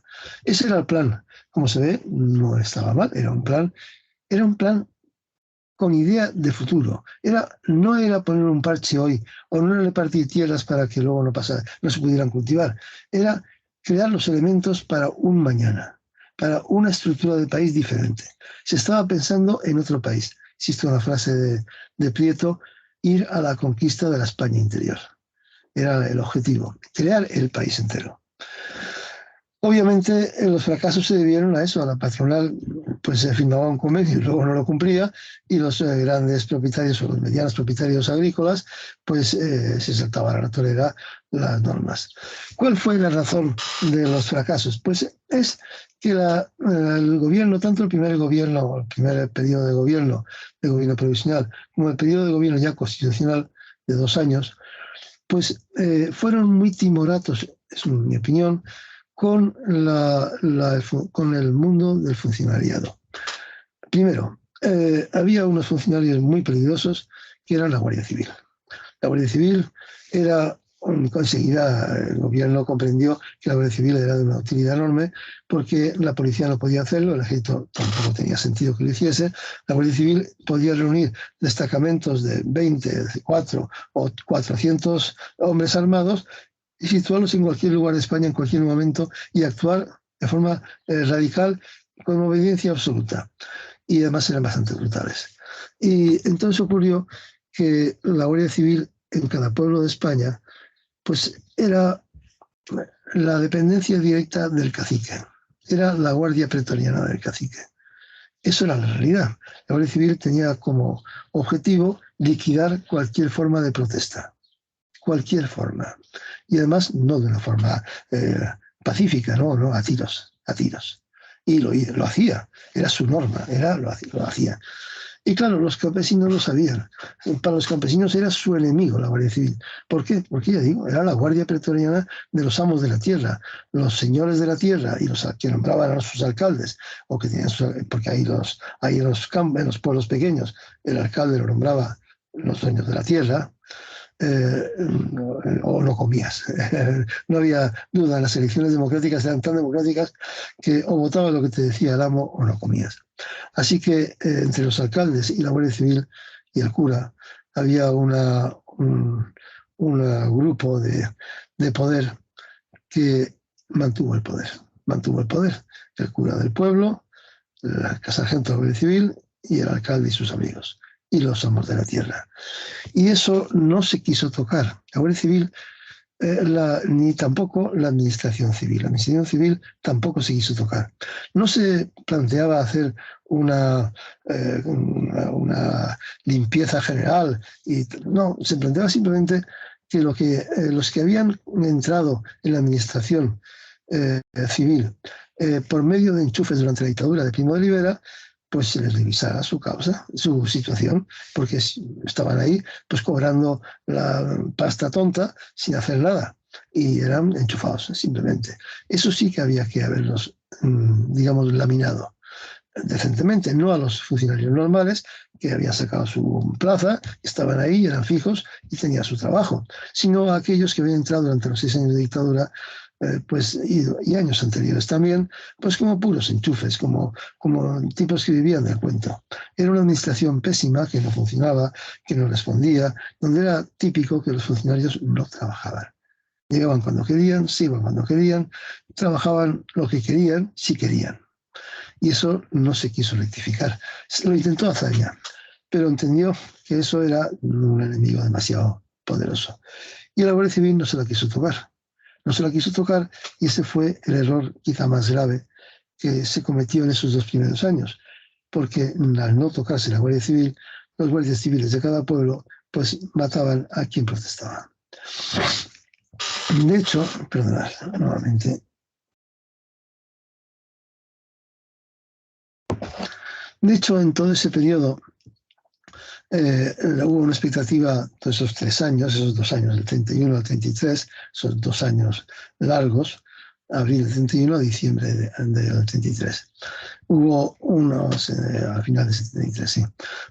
Ese era el plan. Como se ve, no estaba mal, era un plan con idea de futuro. No era poner un parche hoy, o no era repartir tierras para que luego no se pudieran cultivar. Era crear los elementos para un mañana, para una estructura de país diferente. Se estaba pensando en otro país. Existe una frase de Prieto: ir a la conquista de la España interior. Era el objetivo, crear el país entero. Obviamente los fracasos se debieron a eso, a la patronal, pues se firmaba un convenio y luego no lo cumplía, y los grandes propietarios o los medianos propietarios agrícolas pues se saltaban a la torera las normas. ¿Cuál fue la razón de los fracasos? Pues es que el gobierno, tanto el primer gobierno, el primer periodo de gobierno provisional, como el periodo de gobierno ya constitucional de 2 años, pues fueron muy timoratos, es mi opinión, con el mundo del funcionariado. Primero, había unos funcionarios muy peligrosos que eran la Guardia Civil. La Guardia Civil era, enseguida el gobierno comprendió que la Guardia Civil era de una utilidad enorme, porque la policía no podía hacerlo, el ejército tampoco tenía sentido que lo hiciese. La Guardia Civil podía reunir destacamentos de 20, de 4 o 400 hombres armados y situarlos en cualquier lugar de España en cualquier momento y actuar de forma radical, con obediencia absoluta. Y además eran bastante brutales. Y entonces ocurrió que la Guardia Civil en cada pueblo de España pues era la dependencia directa del cacique. Era la guardia pretoriana del cacique. Eso era la realidad. La Guardia Civil tenía como objetivo liquidar cualquier forma de protesta. Cualquier forma. Y además no de una forma pacífica, no, a tiros. Y lo hacía, era su norma, lo hacía. Y claro, los campesinos lo sabían. Para los campesinos era su enemigo la Guardia Civil. ¿Por qué? Porque ya digo, era la guardia pretoriana de los amos de la tierra, los señores de la tierra, y los que nombraban a sus alcaldes, o que tenían porque ahí en los pueblos pequeños el alcalde lo nombraba los dueños de la tierra. O no comías. No había duda, las elecciones democráticas eran tan democráticas que o votabas lo que te decía el amo o no comías. Así que entre los alcaldes y la Guardia Civil y el cura había un grupo de poder que mantuvo el poder. El cura del pueblo el sargento de la Guardia Civil y el alcalde y sus amigos, y los amos de la tierra. Y eso no se quiso tocar. La Guardia Civil ni tampoco la administración civil. La administración civil tampoco se quiso tocar. No se planteaba hacer una limpieza general. No, se planteaba simplemente que, los que habían entrado en la administración civil por medio de enchufes durante la dictadura de Primo de Rivera, pues se les revisara su causa, su situación, porque estaban ahí pues cobrando la pasta tonta sin hacer nada y eran enchufados simplemente. Eso sí que había que haberlos, digamos, laminado decentemente, no a los funcionarios normales que habían sacado su plaza, estaban ahí, eran fijos y tenían su trabajo, sino a aquellos que habían entrado durante los 6 años de dictadura y años anteriores también, pues como puros enchufes, como tipos que vivían del cuento. Era una administración pésima, que no funcionaba, que no respondía, donde era típico que los funcionarios no trabajaban. Llegaban cuando querían, se iban cuando querían, trabajaban lo que querían, si querían. Y eso no se quiso rectificar. Lo intentó Azaña, pero entendió que eso era un enemigo demasiado poderoso. Y la Guardia Civil no se la quiso tocar. No se la quiso tocar y ese fue el error quizá más grave que se cometió en esos 2 primeros años, porque al no tocarse la Guardia Civil, los guardias civiles de cada pueblo pues mataban a quien protestaba. De hecho, perdonad, nuevamente. De hecho, en todo ese periodo hubo una expectativa de esos 3 años, esos 2 años, del 31 al 33, esos 2 años largos, abril del 31 a diciembre del 33. Hubo a finales del 73, sí.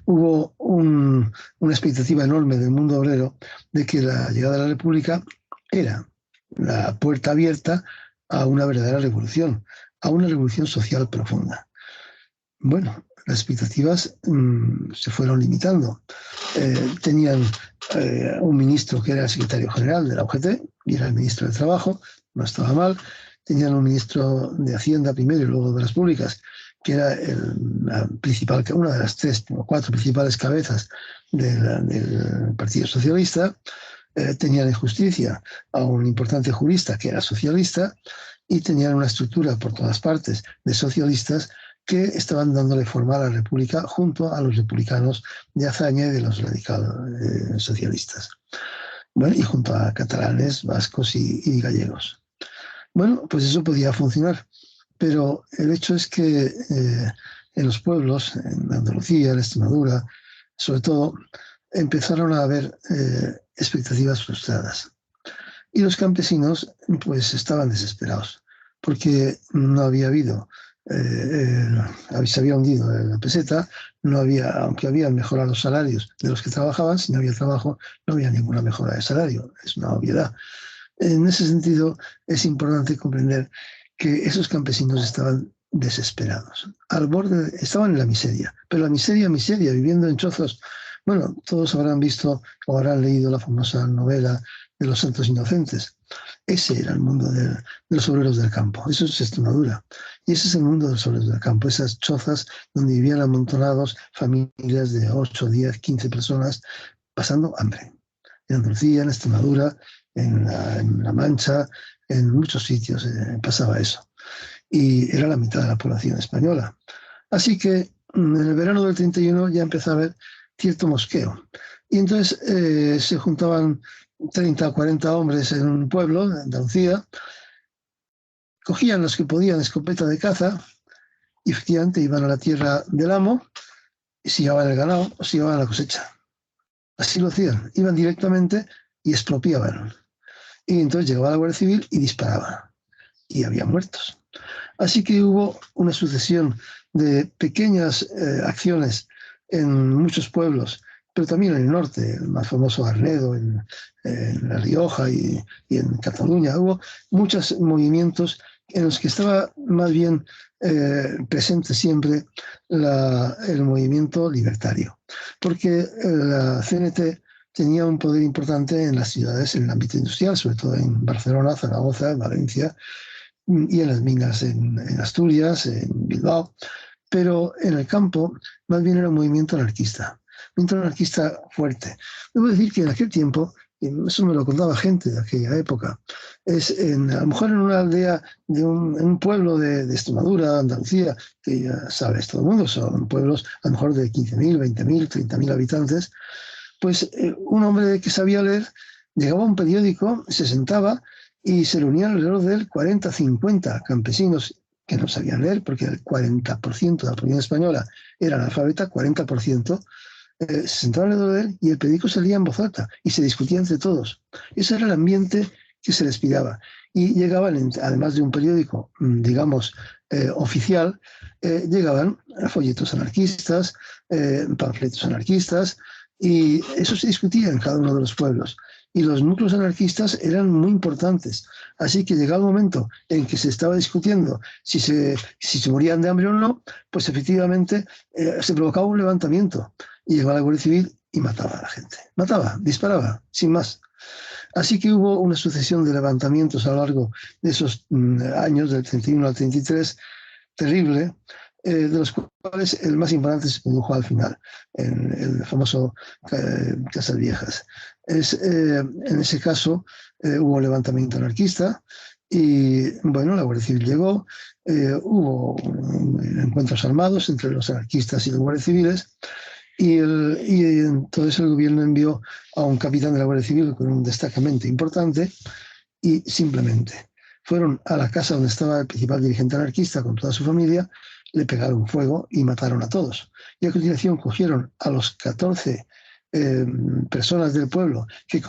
Hubo una expectativa enorme del mundo obrero de que la llegada de la República era la puerta abierta a una verdadera revolución, a una revolución social profunda. Bueno, las expectativas se fueron limitando. Tenían un ministro que era el secretario general de la UGT y era el ministro de Trabajo, no estaba mal. Tenían un ministro de Hacienda primero y luego de Obras Públicas, que era una de las 3 o 4 principales cabezas del Partido Socialista. Tenían en Justicia a un importante jurista que era socialista y tenían una estructura por todas partes de socialistas que estaban dándole forma a la República junto a los republicanos de Azaña y de los radicales socialistas. Bueno, y junto a catalanes, vascos y gallegos. Bueno, pues eso podía funcionar, pero el hecho es que en los pueblos, en Andalucía, en Extremadura, sobre todo, empezaron a haber expectativas frustradas. Y los campesinos pues estaban desesperados, porque no había habido se había hundido la peseta, aunque habían mejorado los salarios de los que trabajaban, si no había trabajo no había ninguna mejora de salario, es una obviedad. En ese sentido es importante comprender que esos campesinos estaban desesperados, al borde, estaban en la miseria, pero la miseria, viviendo en chozos. Bueno, todos habrán visto o habrán leído la famosa novela de los Santos Inocentes. Ese era el mundo de los obreros del campo. Eso es Extremadura. Y ese es el mundo de los obreros del campo. Esas chozas donde vivían amontonados familias de 8, 10, 15 personas pasando hambre. En Andalucía, en Extremadura, en La Mancha, en muchos sitios pasaba eso. Y era la mitad de la población española. Así que en el verano del 31 ya empezó a haber cierto mosqueo. Y entonces se juntaban 30 o 40 hombres en un pueblo de Andalucía, cogían los que podían escopeta de caza y efectivamente iban a la tierra del amo y se llevaban el ganado o se llevaban la cosecha. Así lo hacían, iban directamente y expropiaban. Y entonces llegaba la Guardia Civil y disparaba. Y había muertos. Así que hubo una sucesión de pequeñas acciones en muchos pueblos, pero también en el norte, el más famoso Arnedo, en La Rioja y en Cataluña. Hubo muchos movimientos en los que estaba más bien presente siempre el movimiento libertario, porque la CNT tenía un poder importante en las ciudades, en el ámbito industrial, sobre todo en Barcelona, Zaragoza, Valencia, y en las minas en Asturias, en Bilbao. pero en el campo más bien era un movimiento anarquista fuerte. Debo decir que en aquel tiempo, y eso me lo contaba gente de aquella época, a lo mejor en una aldea en un pueblo de Extremadura, Andalucía, que ya sabes, todo el mundo son pueblos a lo mejor de 15.000, 20.000, 30.000 habitantes, pues un hombre que sabía leer llegaba a un periódico, se sentaba y se reunían alrededor de él 40, 50 campesinos que no sabían leer, porque el 40% de la población española era analfabeta, 40%, se sentaban alrededor de él y el periódico se leía en voz alta y se discutía entre todos. Ese era el ambiente que se respiraba. Y llegaban, además de un periódico, digamos, oficial, llegaban folletos anarquistas, panfletos anarquistas, y eso se discutía en cada uno de los pueblos. Y los núcleos anarquistas eran muy importantes. Así que llegaba el momento en que se estaba discutiendo si se morían de hambre o no, pues efectivamente se provocaba un levantamiento. Y llegaba la Guardia Civil y mataba a la gente. Mataba, disparaba, sin más. Así que hubo una sucesión de levantamientos a lo largo de esos años, del 31 al 33, terrible, de los cuales el más importante se produjo al final, en el famoso Casas Viejas. En ese caso hubo levantamiento anarquista y, bueno, la Guardia Civil llegó, hubo encuentros armados entre los anarquistas y los guardias civiles, y entonces el gobierno envió a un capitán de la Guardia Civil con un destacamento importante y simplemente fueron a la casa donde estaba el principal dirigente anarquista con toda su familia, le pegaron fuego y mataron a todos. Y a continuación cogieron a los 14 personas del pueblo que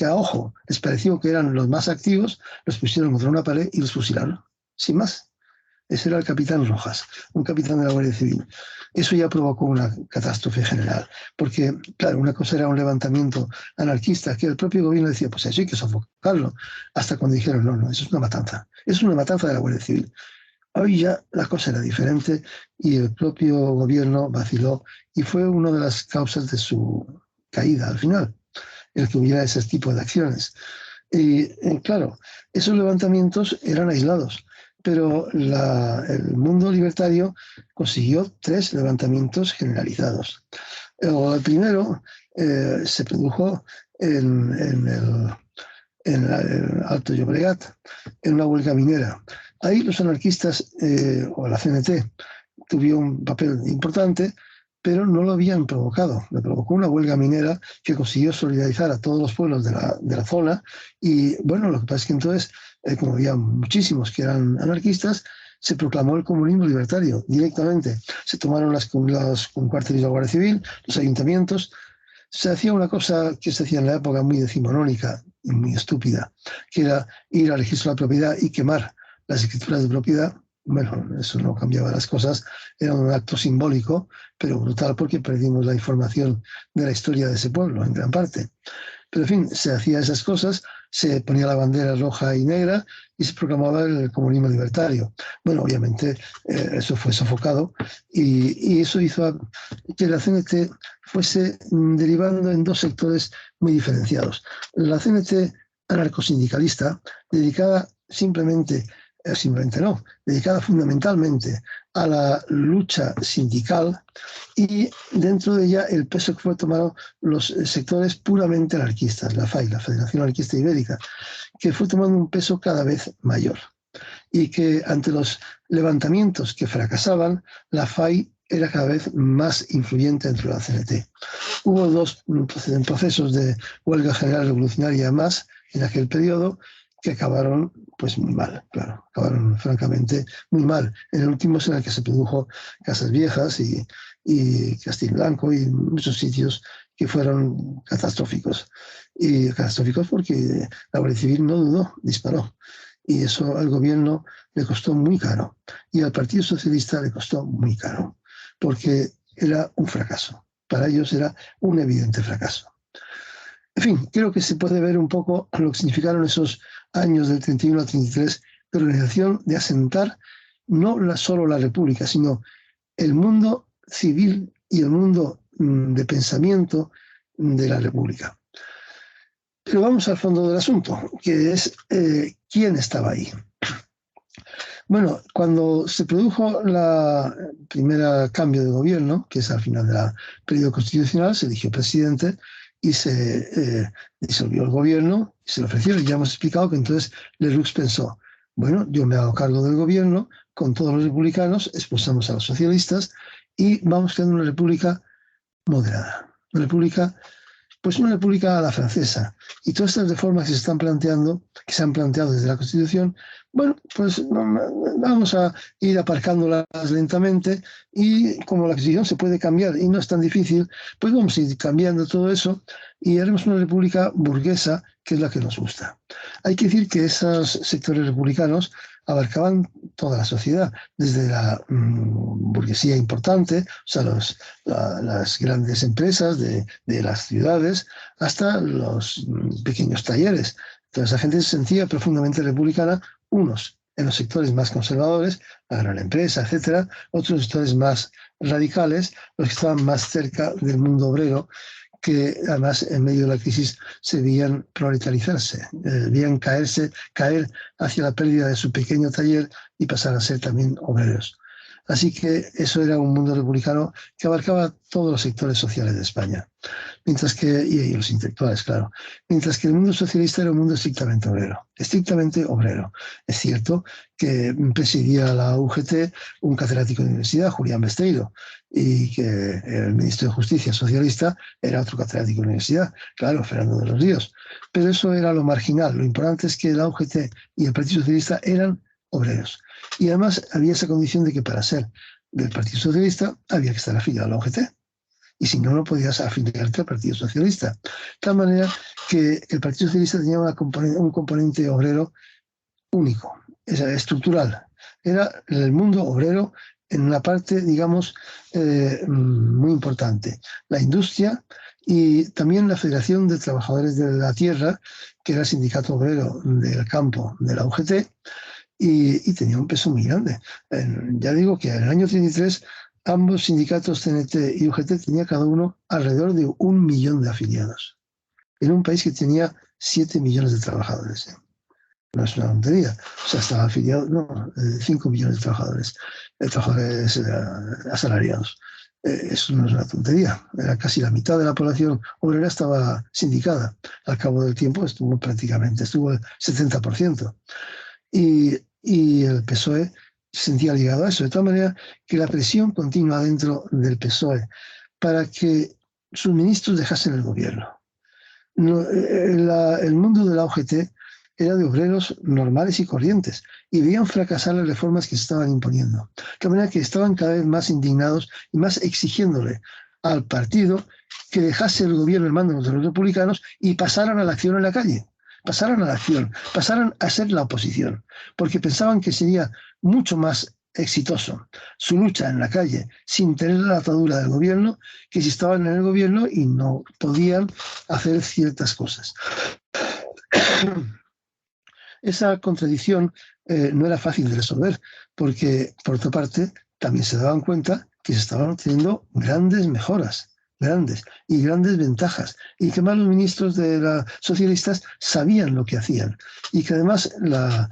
a ojo les pareció que eran los más activos, los pusieron contra una pared y los fusilaron, sin más. Ese era el capitán Rojas, un capitán de la Guardia Civil. Eso ya provocó una catástrofe general, porque, claro, una cosa era un levantamiento anarquista que el propio gobierno decía, pues eso hay que sofocarlo, hasta cuando dijeron, no, eso es una matanza de la Guardia Civil. Hoy ya la cosa era diferente y el propio gobierno vaciló y fue una de las causas de su caída al final, el que hubiera ese tipo de acciones. Y claro, esos levantamientos eran aislados, pero el mundo libertario consiguió 3 levantamientos generalizados. El primero se produjo en el Alto Llobregat, en una huelga minera. Ahí los anarquistas o la CNT tuvieron un papel importante, pero no lo habían provocado. Le provocó una huelga minera que consiguió solidarizar a todos los pueblos de la zona y, bueno, lo que pasa es que entonces, como había muchísimos que eran anarquistas, se proclamó el comunismo libertario directamente. Se tomaron los cuarteles de la Guardia Civil, los ayuntamientos. Se hacía una cosa que se hacía en la época muy decimonónica y muy estúpida, que era ir al registro de la propiedad y quemar las escrituras de propiedad. Bueno, eso no cambiaba las cosas, era un acto simbólico, pero brutal porque perdimos la información de la historia de ese pueblo, en gran parte. Pero, en fin, se hacía esas cosas, se ponía la bandera roja y negra y se proclamaba el comunismo libertario. Bueno, obviamente eso fue sofocado y eso hizo que la CNT fuese derivando en 2 sectores muy diferenciados. La CNT anarcosindicalista, dedicada dedicada fundamentalmente a la lucha sindical, y dentro de ella el peso que fue tomado los sectores puramente anarquistas, la FAI, la Federación Anarquista Ibérica, que fue tomando un peso cada vez mayor y que ante los levantamientos que fracasaban, la FAI era cada vez más influyente dentro de la CNT. Hubo 2 procesos de huelga general revolucionaria más en aquel periodo que acabaron pues muy mal, claro, acabaron francamente muy mal. En el último es en el que se produjo Casas Viejas y Castillo Blanco y muchos sitios que fueron catastróficos. Y catastróficos porque la Guardia Civil no dudó, disparó. Y eso al gobierno le costó muy caro. Y al Partido Socialista le costó muy caro, porque era un fracaso. Para ellos era un evidente fracaso. En fin, creo que se puede ver un poco lo que significaron esos años del 31 al 33 de organización, de asentar no solo la República, sino el mundo civil y el mundo de pensamiento de la República. Pero vamos al fondo del asunto, que es quién estaba ahí. Bueno, cuando se produjo la primera cambio de gobierno, que es al final del periodo constitucional, se eligió presidente y se disolvió el gobierno, y se lo ofrecieron. Ya hemos explicado que entonces Lerroux pensó, bueno, yo me hago cargo del gobierno con todos los republicanos, expulsamos a los socialistas y vamos creando una república moderada, una república, pues una república a la francesa. Y todas estas reformas que se están planteando, que se han planteado desde la Constitución, bueno, pues vamos a ir aparcándolas lentamente y como la Constitución se puede cambiar y no es tan difícil, pues vamos a ir cambiando todo eso y haremos una república burguesa que es la que nos gusta. Hay que decir que esos sectores republicanos abarcaban toda la sociedad, desde la burguesía importante, o sea, las grandes empresas de las ciudades, hasta los pequeños talleres. Toda esa gente se sentía profundamente republicana, unos en los sectores más conservadores, la gran empresa, etcétera, otros sectores más radicales, los que estaban más cerca del mundo obrero, que además en medio de la crisis se veían proletarizarse, veían caer hacia la pérdida de su pequeño taller y pasar a ser también obreros. Así que eso era un mundo republicano que abarcaba todos los sectores sociales de España, mientras que, y los intelectuales, claro, mientras que el mundo socialista era un mundo estrictamente obrero, estrictamente obrero. Es cierto que presidía la UGT un catedrático de universidad, Julián Besteiro, y que el ministro de Justicia socialista era otro catedrático de universidad, claro, Fernando de los Ríos. Pero eso era lo marginal. Lo importante es que la UGT y el Partido Socialista eran obreros. Y además había esa condición de que para ser del Partido Socialista había que estar afiliado a la UGT. Y si no, no podías afiliarte al Partido Socialista. De tal manera que el Partido Socialista tenía un componente obrero único, estructural. Era el mundo obrero en una parte, digamos, muy importante. La industria y también la Federación de Trabajadores de la Tierra, que era el sindicato obrero del campo de la UGT, y tenía un peso muy grande. Ya digo que en el año 33 ambos sindicatos, CNT y UGT, tenía cada uno alrededor de 1 millón de afiliados. En un país que tenía 7 millones de trabajadores. No es una tontería. O sea, estaba afiliado, no, 5 millones de trabajadores asalariados. Eso no es una tontería. Era casi la mitad de la población obrera estaba sindicada. Al cabo del tiempo estuvo el 70%. Y el PSOE se sentía ligado a eso, de tal manera que la presión continua dentro del PSOE para que sus ministros dejasen el gobierno. El mundo de la UGT era de obreros normales y corrientes y veían fracasar las reformas que se estaban imponiendo. De tal manera que estaban cada vez más indignados y más exigiéndole al partido que dejase el gobierno en manos de los republicanos y pasaran a la acción en la calle. Pasaran a la acción, pasaran a ser la oposición, porque pensaban que sería mucho más exitoso su lucha en la calle sin tener la atadura del gobierno que si estaban en el gobierno y no podían hacer ciertas cosas. Esa contradicción no era fácil de resolver, porque por otra parte también se daban cuenta que se estaban obteniendo grandes mejoras, grandes ventajas, y que más los ministros de los socialistas sabían lo que hacían, y que además la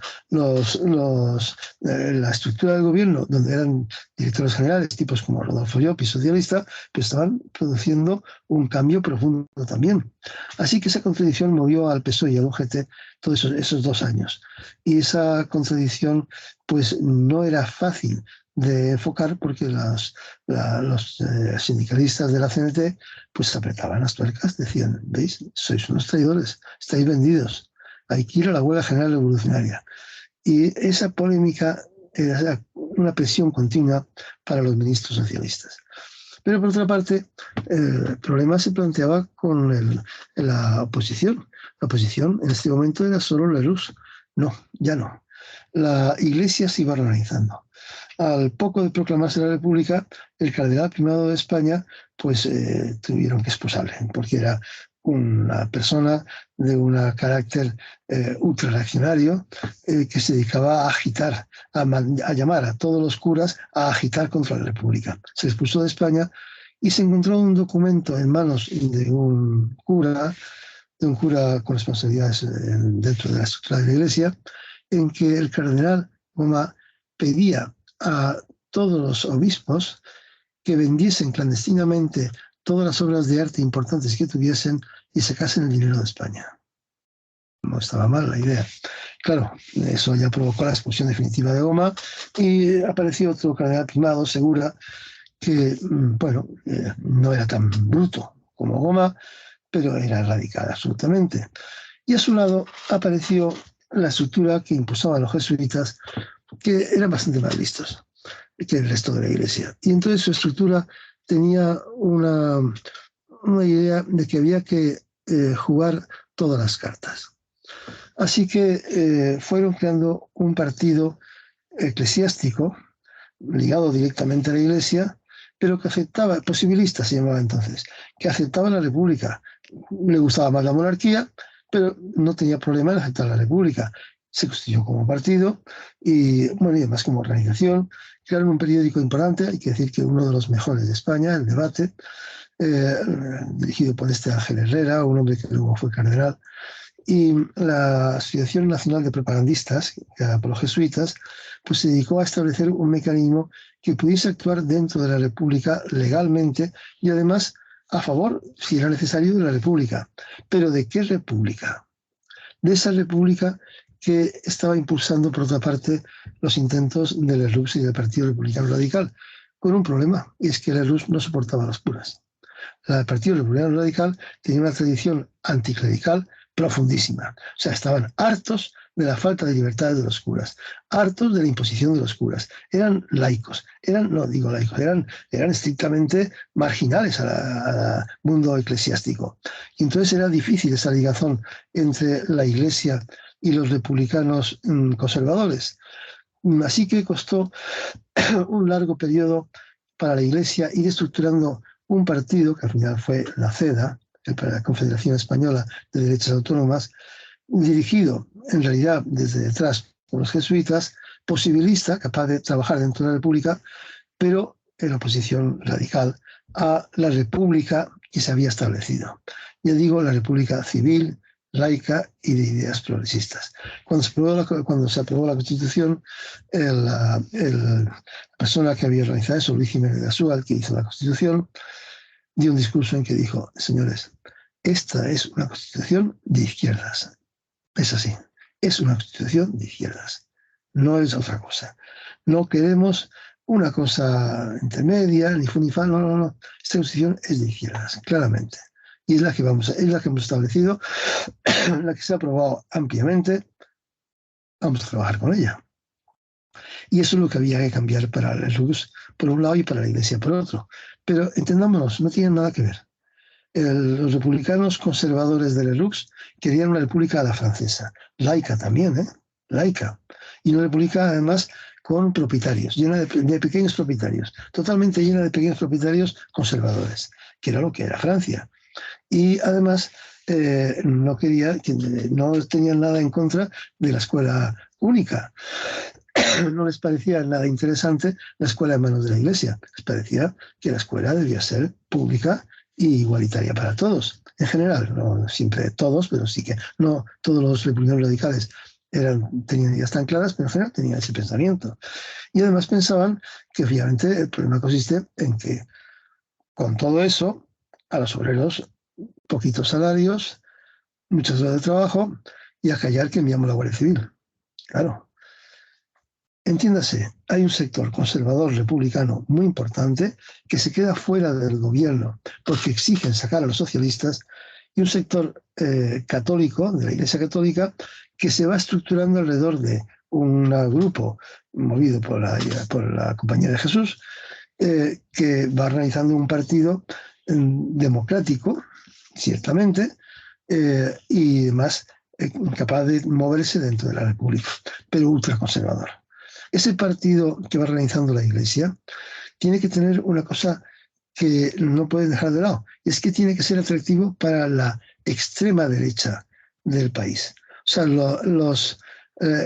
estructura del gobierno, donde eran directores generales, tipos como Rodolfo Llopis, socialista, pues estaban produciendo un cambio profundo también. Así que esa contradicción movió al PSOE y al UGT todos esos 2 años. Y esa contradicción pues no era fácil de enfocar porque los sindicalistas de la CNT pues apretaban las tuercas, decían, veis, sois unos traidores, estáis vendidos, hay que ir a la huelga general revolucionaria. Y esa polémica era una presión continua para los ministros socialistas. Pero por otra parte, el problema se planteaba con la oposición. La oposición en este momento era solo Lerroux. No, ya no. La Iglesia se iba organizando. Al poco de proclamarse la República, el cardenal primado de España, pues tuvieron que expulsarle, porque era una persona de un carácter ultrarreaccionario que se dedicaba a agitar, a llamar a todos los curas a agitar contra la República. Se expulsó de España y se encontró un documento en manos de un cura con responsabilidades dentro de la estructura de la Iglesia, en que el cardenal Goma pedía a todos los obispos que vendiesen clandestinamente todas las obras de arte importantes que tuviesen y sacasen el dinero de España. No estaba mal la idea. Claro, eso ya provocó la expulsión definitiva de Goma y apareció otro cardenal primado, Segura, que, bueno, no era tan bruto como Goma, pero era radical absolutamente. Y a su lado apareció la estructura que impulsaban los jesuitas, que eran bastante más listos que el resto de la Iglesia. Y entonces su estructura tenía una idea de que había que jugar todas las cartas. Así que fueron creando un partido eclesiástico ligado directamente a la Iglesia, pero que aceptaba, posibilista se llamaba entonces, que aceptaba la República. Le gustaba más la monarquía, pero no tenía problema en aceptar la República. Se constituyó como partido y, bueno, y además como organización. Crearon un periódico importante, hay que decir que uno de los mejores de España, El Debate, dirigido por este Ángel Herrera, un hombre que luego fue cardenal, y la Asociación Nacional de Propagandistas, creada por los jesuitas, pues se dedicó a establecer un mecanismo que pudiese actuar dentro de la República legalmente y además a favor, si era necesario, de la República. ¿Pero de qué República? De esa República que estaba impulsando, por otra parte, los intentos del Lerroux y del Partido Republicano Radical, con un problema, y es que el Lerroux no soportaba las curas. El Partido Republicano Radical tenía una tradición anticlerical profundísima. O sea, estaban hartos de la falta de libertad de los curas, hartos de la imposición de los curas. Eran laicos, eran estrictamente marginales al mundo eclesiástico. Y entonces era difícil esa ligación entre la Iglesia y los republicanos conservadores. Así que costó un largo periodo para la Iglesia ir estructurando un partido, que al final fue la CEDA, la Confederación Española de Derechas Autónomas, dirigido en realidad desde detrás por los jesuitas, posibilista, capaz de trabajar dentro de la República, pero en oposición radical a la República que se había establecido. Ya digo, la República civil, laica y de ideas progresistas. Cuando se aprobó la Constitución, la persona que había organizado eso, Luis Jiménez de Asúa, el que hizo la Constitución, dio un discurso en que dijo: señores, esta es una Constitución de izquierdas. Es así, es una Constitución de izquierdas. No es otra cosa. No queremos una cosa intermedia, ni fu ni fa, no. Esta Constitución es de izquierdas, claramente. Y es la que hemos establecido, la que se ha aprobado ampliamente. Vamos a trabajar con ella. Y eso es lo que había que cambiar para el Lerroux por un lado y para la Iglesia por otro. Pero entendámonos, no tienen nada que ver. Los republicanos conservadores de Lerroux querían una república a la francesa, laica también, laica. Y una república además con propietarios, llena de pequeños propietarios, totalmente llena de pequeños propietarios conservadores, que era lo que era Francia. Y además no tenían nada en contra de la escuela única. No les parecía nada interesante la escuela en manos de la Iglesia. Les parecía que la escuela debía ser pública e igualitaria para todos. En general, no siempre todos, pero sí que no todos los republicanos radicales tenían ideas tan claras, pero en general tenían ese pensamiento. Y además pensaban que obviamente el problema consiste en que con todo eso, a los obreros, poquitos salarios, muchas horas de trabajo y a callar que enviamos la Guardia Civil. Claro. Entiéndase, hay un sector conservador republicano muy importante que se queda fuera del gobierno porque exigen sacar a los socialistas y un sector católico, de la Iglesia Católica, que se va estructurando alrededor de un grupo movido por la Compañía de Jesús, que va organizando un partido democrático, ciertamente, y además capaz de moverse dentro de la República, pero ultraconservador. Ese partido que va organizando la Iglesia tiene que tener una cosa que no pueden dejar de lado, y es que tiene que ser atractivo para la extrema derecha del país. O sea,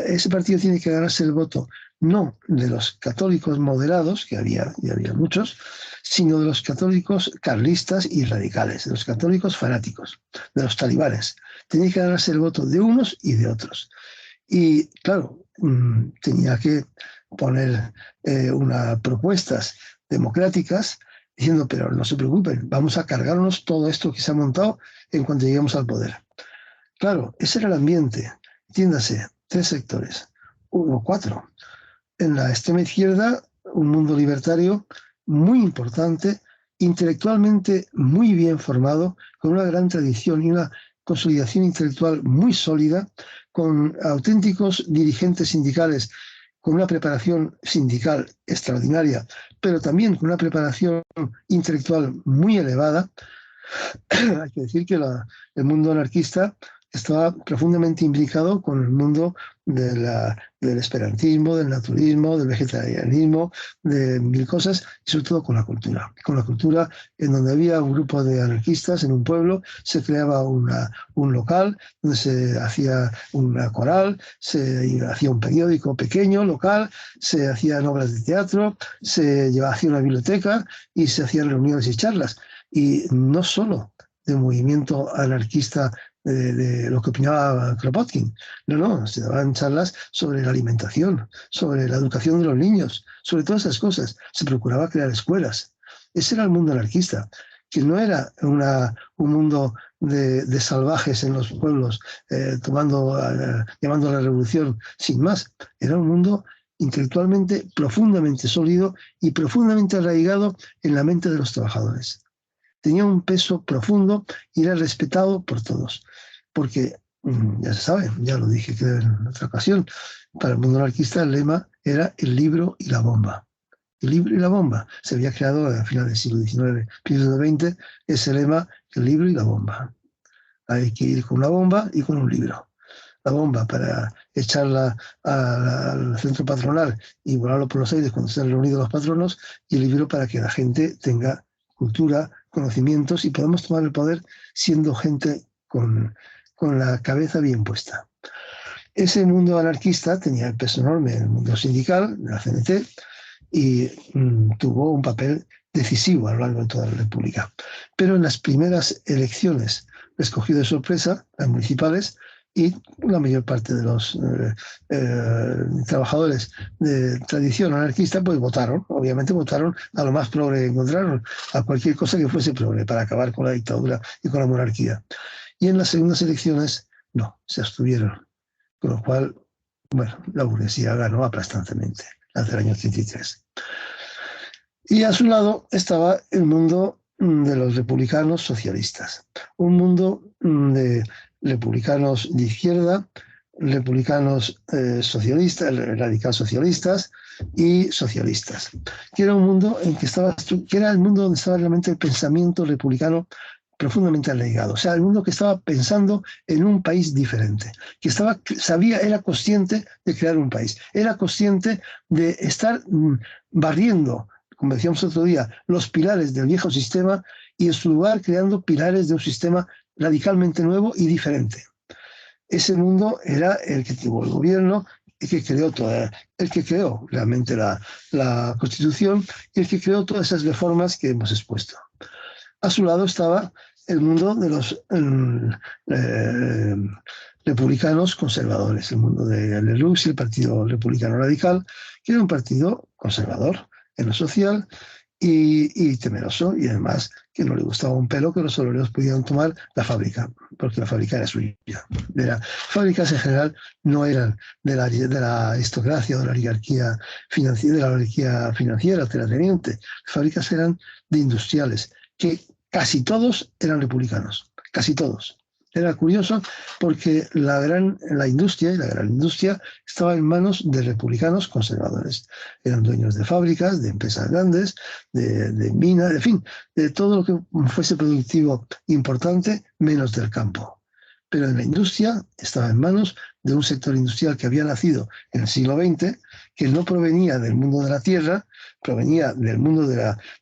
ese partido tiene que ganarse el voto no de los católicos moderados, que había muchos, sino de los católicos carlistas y radicales, de los católicos fanáticos, de los talibanes. Tenía que ganarse el voto de unos y de otros. Y claro, tenía que poner unas propuestas democráticas diciendo, pero no se preocupen, vamos a cargarnos todo esto que se ha montado en cuanto lleguemos al poder. Claro, ese era el ambiente. Entiéndase, 3 sectores, o 4. En la extrema izquierda, un mundo libertario muy importante, intelectualmente muy bien formado, con una gran tradición y una consolidación intelectual muy sólida, con auténticos dirigentes sindicales, con una preparación sindical extraordinaria, pero también con una preparación intelectual muy elevada. Hay que decir que el mundo anarquista estaba profundamente implicado con el mundo del esperantismo, del naturismo, del vegetarianismo, de mil cosas, y sobre todo con la cultura. Con la cultura, en donde había un grupo de anarquistas en un pueblo, se creaba un local donde se hacía una coral, se hacía un periódico pequeño, local, se hacían obras de teatro, se hacía una biblioteca y se hacían reuniones y charlas. Y no solo de movimiento anarquista de lo que opinaba Kropotkin. No, se daban charlas sobre la alimentación, sobre la educación de los niños, sobre todas esas cosas. Se procuraba crear escuelas. Ese era el mundo anarquista, que no era un mundo de salvajes en los pueblos, llamando a la revolución sin más. Era un mundo intelectualmente profundamente sólido y profundamente arraigado en la mente de los trabajadores. Tenía un peso profundo y era respetado por todos. Porque, ya se sabe, ya lo dije creo en otra ocasión, para el mundo anarquista el lema era el libro y la bomba. El libro y la bomba. Se había creado a finales del siglo XIX, principios del XX, ese lema, el libro y la bomba. Hay que ir con una bomba y con un libro. La bomba para echarla al centro patronal y volarlo por los aires cuando estén reunidos los patronos, y el libro para que la gente tenga cultura, conocimientos y podamos tomar el poder siendo gente con la cabeza bien puesta. Ese mundo anarquista tenía el peso enorme en el mundo sindical, de la CNT, y tuvo un papel decisivo a lo largo de toda la República. Pero en las primeras elecciones, escogido de sorpresa, las municipales, y la mayor parte de los trabajadores de tradición anarquista pues votaron, obviamente votaron a lo más progre que encontraron, a cualquier cosa que fuese progre para acabar con la dictadura y con la monarquía. Y en las segundas elecciones no, se abstuvieron, con lo cual, bueno, la burguesía ganó aplastantemente, las del año 33. Y a su lado estaba el mundo de los republicanos socialistas, un mundo de republicanos de izquierda, republicanos socialistas, radical socialistas y socialistas, que era un mundo en que era el mundo donde estaba realmente el pensamiento republicano profundamente arraigado, o sea, el mundo que estaba pensando en un país diferente, que era consciente de crear un país, era consciente de estar barriendo, como decíamos otro día, los pilares del viejo sistema y en su lugar creando pilares de un sistema radicalmente nuevo y diferente. Ese mundo era el que tuvo el gobierno, el que creó realmente la Constitución y el que creó todas esas reformas que hemos expuesto. A su lado estaba el mundo de los republicanos conservadores, el mundo de Lerroux y el Partido Republicano Radical, que era un partido conservador en lo social y temeroso, y además que no le gustaba un pelo que los obreros pudieran tomar la fábrica, porque la fábrica era suya. Fábricas en general no eran de la aristocracia o de la oligarquía financiera, terrateniente. Las fábricas eran de industriales, que casi todos eran republicanos, casi todos. Era curioso porque la gran industria estaba en manos de republicanos conservadores. Eran dueños de fábricas, de empresas grandes, de minas, en fin, de todo lo que fuese productivo importante, menos del campo. Pero en la industria estaba en manos de un sector industrial que había nacido en el siglo XX, que no provenía del mundo de la tierra, provenía del mundo de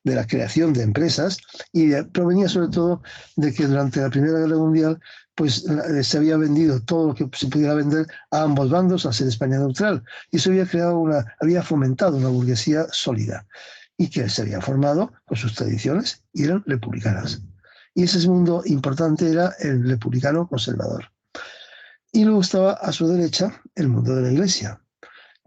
la creación de empresas y provenía sobre todo de que durante la Primera Guerra Mundial pues se había vendido todo lo que se pudiera vender a ambos bandos al ser España neutral, y eso había fomentado una burguesía sólida y que se había formado con sus tradiciones y eran republicanas. Y ese mundo importante era el republicano conservador. Y luego estaba a su derecha el mundo de la Iglesia,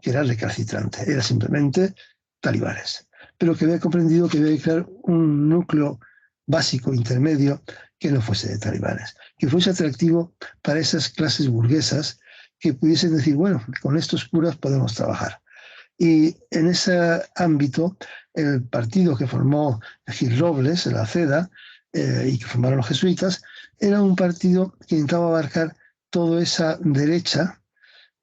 que era recalcitrante, era simplemente talibanes, pero que había comprendido que había que crear un núcleo básico, intermedio, que no fuese de talibanes, que fuese atractivo para esas clases burguesas que pudiesen decir, bueno, con estos curas podemos trabajar. Y en ese ámbito, el partido que formó Gil Robles, la CEDA, y que formaron los jesuitas, era un partido que intentaba abarcar toda esa derecha,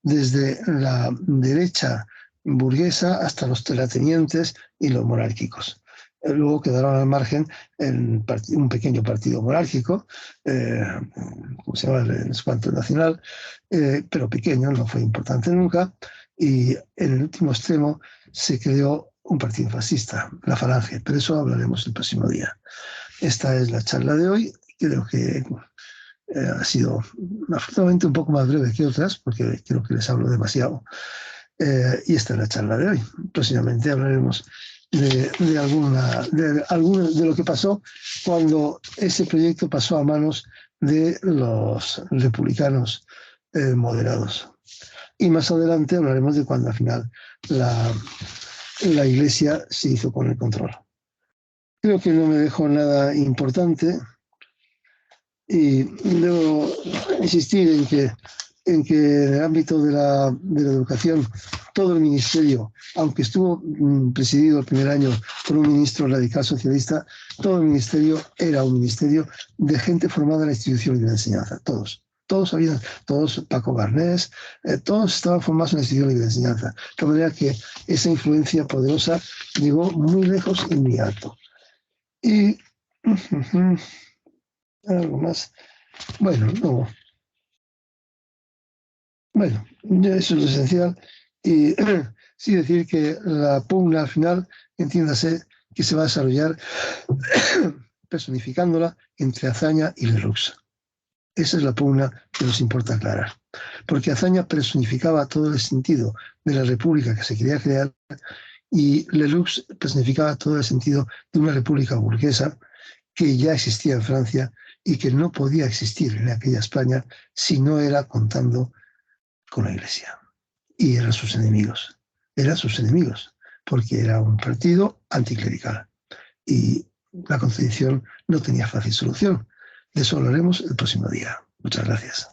desde la derecha burguesa hasta los terratenientes y los monárquicos. Luego quedaron al margen un pequeño partido monárquico, como se llama el Espanto Nacional, pero pequeño, no fue importante nunca, y en el último extremo se creó un partido fascista, la Falange, pero eso hablaremos el próximo día. Esta es la charla de hoy, creo que ha sido afortunadamente un poco más breve que otras, porque creo que les hablo demasiado. Y esta es la charla de hoy. Próximamente hablaremos de lo que pasó cuando ese proyecto pasó a manos de los republicanos moderados. Y más adelante hablaremos de cuando al final la Iglesia se hizo con el control. Creo que no me dejo nada importante y debo insistir en que en el ámbito de la educación, todo el ministerio, aunque estuvo presidido el primer año por un ministro radical socialista, todo el ministerio era un ministerio de gente formada en la institución de la enseñanza, todos, Paco Barnés, todos estaban formados en la institución de la enseñanza, de manera que esa influencia poderosa llegó muy lejos y muy alto. Y algo más. Bueno, eso es lo esencial. Y sí decir que la pugna al final, entiéndase, que se va a desarrollar personificándola entre Azaña y Lerroux. Esa es la pugna que nos importa aclarar. Porque Azaña personificaba todo el sentido de la república que se quería crear y Lerroux personificaba todo el sentido de una república burguesa que ya existía en Francia y que no podía existir en aquella España si no era contando con la Iglesia. Y eran sus enemigos, porque era un partido anticlerical. Y la Constitución no tenía fácil solución. De eso hablaremos el próximo día. Muchas gracias.